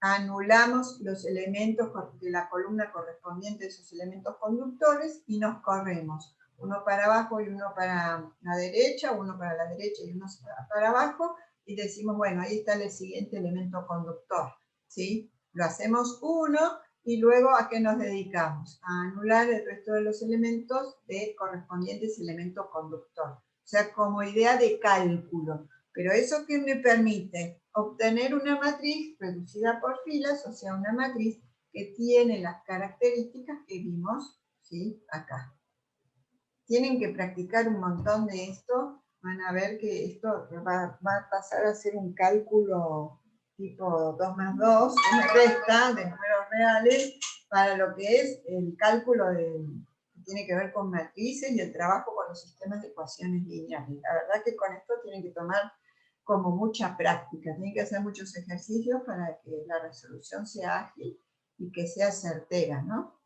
anulamos los elementos de la columna correspondiente a esos elementos conductores y nos corremos. Uno para abajo y uno para la derecha, uno para la derecha y uno para abajo, y decimos, bueno, ahí está el siguiente elemento conductor, ¿sí? Lo hacemos uno, y luego ¿a qué nos dedicamos? A anular el resto de los elementos de correspondientes elemento conductor. O sea, como idea de cálculo. Pero eso que me permite obtener una matriz reducida por filas, o sea, una matriz que tiene las características que vimos, ¿sí? Acá. Tienen que practicar un montón de esto. Van a ver que esto va a pasar a ser un cálculo tipo 2 más 2, una resta de números reales, para lo que es el cálculo que tiene que ver con matrices y el trabajo con los sistemas de ecuaciones lineales. La verdad que con esto tienen que tomar como mucha práctica, tienen que hacer muchos ejercicios para que la resolución sea ágil y que sea certera, ¿no?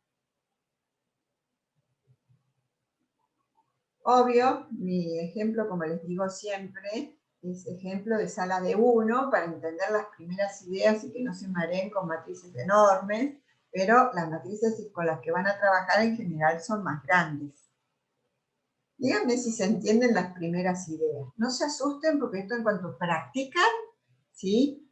Obvio, mi ejemplo, como les digo siempre, es ejemplo de sala de 1 para entender las primeras ideas y que no se mareen con matrices enormes, pero las matrices con las que van a trabajar en general son más grandes. Díganme si se entienden las primeras ideas. No se asusten porque esto en cuanto practican, ¿sí?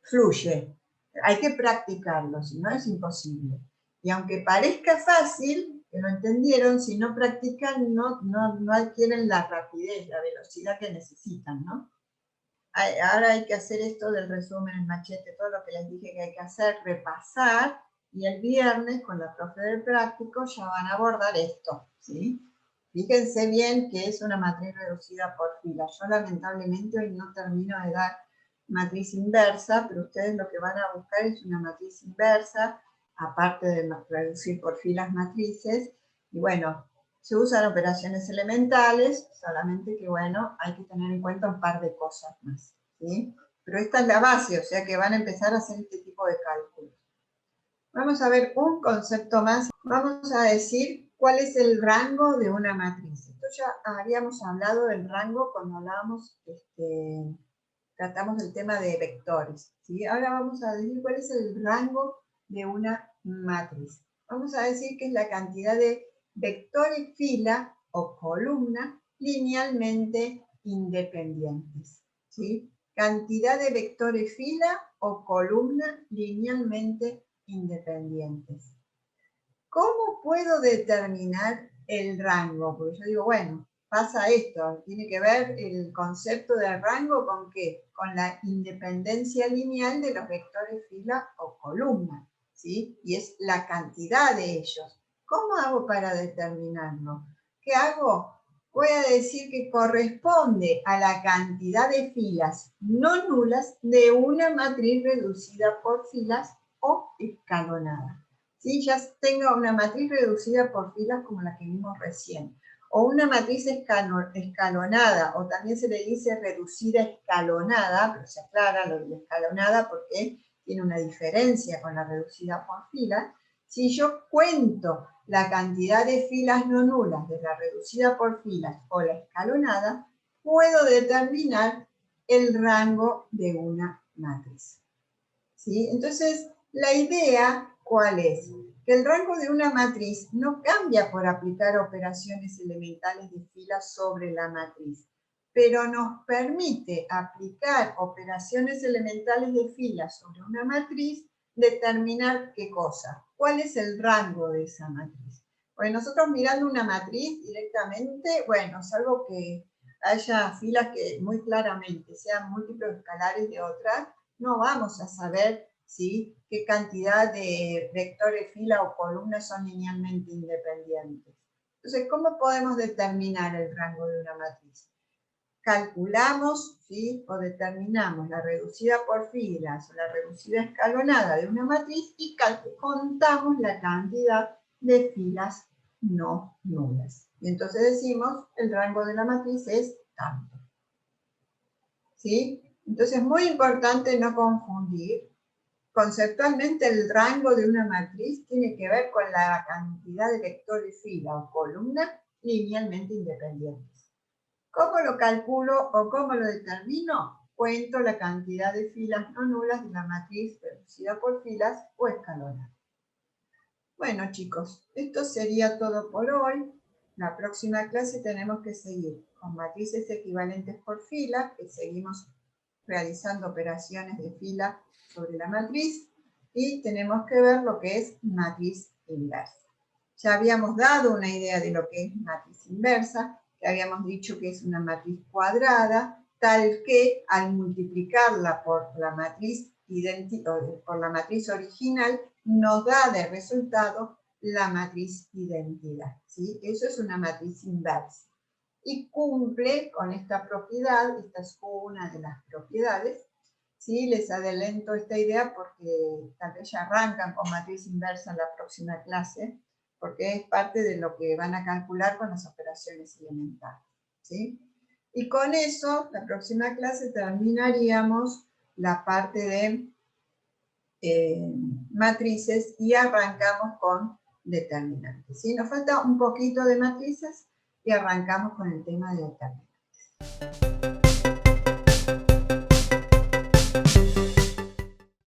Fluye. Hay que practicarlo, si no es imposible. Y aunque parezca fácil, que lo entendieron, si no practican no adquieren la rapidez, la velocidad que necesitan, ¿no? Ahora hay que hacer esto del resumen, el machete, todo lo que les dije que hay que hacer, repasar, y el viernes con la profe del práctico ya van a abordar esto, ¿sí? Fíjense bien que es una matriz reducida por filas. Yo lamentablemente hoy no termino de dar matriz inversa, pero ustedes lo que van a buscar es una matriz inversa, aparte de reducir por filas matrices, y bueno, se usan operaciones elementales, solamente que bueno, hay que tener en cuenta un par de cosas más, ¿sí? Pero esta es la base, o sea que van a empezar a hacer este tipo de cálculos. Vamos a ver un concepto más. Vamos a decir cuál es el rango de una matriz. Esto ya habíamos hablado del rango cuando hablábamos, tratamos el tema de vectores, ¿sí? Ahora vamos a decir cuál es el rango de una matriz. Vamos a decir que es la cantidad de vectores fila o columna linealmente independientes, ¿sí? Cantidad de vectores fila o columna linealmente independientes. ¿Cómo puedo determinar el rango, porque yo digo, bueno, pasa esto, tiene que ver el concepto de rango con ¿qué? Con la independencia lineal de los vectores fila o columna, ¿sí? Y es la cantidad de ellos. ¿Cómo hago para determinarlo? ¿Qué hago? Voy a decir que corresponde a la cantidad de filas no nulas de una matriz reducida por filas o escalonada. ¿Sí? Ya tengo una matriz reducida por filas como la que vimos recién, o una matriz escalonada, o también se le dice reducida escalonada, pero se aclara lo de la escalonada porque tiene una diferencia con la reducida por filas. Si yo cuento la cantidad de filas no nulas de la reducida por filas o la escalonada, puedo determinar el rango de una matriz. ¿Sí? Entonces, la idea, ¿cuál es? Que el rango de una matriz no cambia por aplicar operaciones elementales de filas sobre la matriz, pero nos permite aplicar operaciones elementales de filas sobre una matriz, determinar qué cosa, cuál es el rango de esa matriz. Pues nosotros mirando una matriz directamente, bueno, salvo que haya filas que muy claramente sean múltiplos escalares de otras, no vamos a saber, ¿sí?, qué cantidad de vectores fila o columnas son linealmente independientes. Entonces, ¿cómo podemos determinar el rango de una matriz? Calculamos, ¿sí?, o determinamos la reducida por filas o la reducida escalonada de una matriz y contamos la cantidad de filas no nulas. Y entonces decimos, el rango de la matriz es tanto. ¿Sí? Entonces es muy importante no confundir. Conceptualmente el rango de una matriz tiene que ver con la cantidad de vectores fila o columna linealmente independientes. ¿Cómo lo calculo o cómo lo determino? Cuento la cantidad de filas no nulas de la matriz reducida por filas o escalonada. Bueno, chicos, esto sería todo por hoy. La próxima clase tenemos que seguir con matrices equivalentes por fila, que seguimos realizando operaciones de fila sobre la matriz, y tenemos que ver lo que es matriz inversa. Ya habíamos dado una idea de lo que es matriz inversa, que habíamos dicho que es una matriz cuadrada, tal que al multiplicarla por la matriz original, nos da de resultado la matriz identidad. ¿Sí? Eso es una matriz inversa. Y cumple con esta propiedad, esta es una de las propiedades. ¿Sí? Les adelanto esta idea porque tal vez ya arrancan con matriz inversa en la próxima clase, porque es parte de lo que van a calcular con las operaciones elementales. ¿Sí? Y con eso, la próxima clase terminaríamos la parte de matrices y arrancamos con determinantes. ¿Sí? Nos falta un poquito de matrices y arrancamos con el tema de determinantes.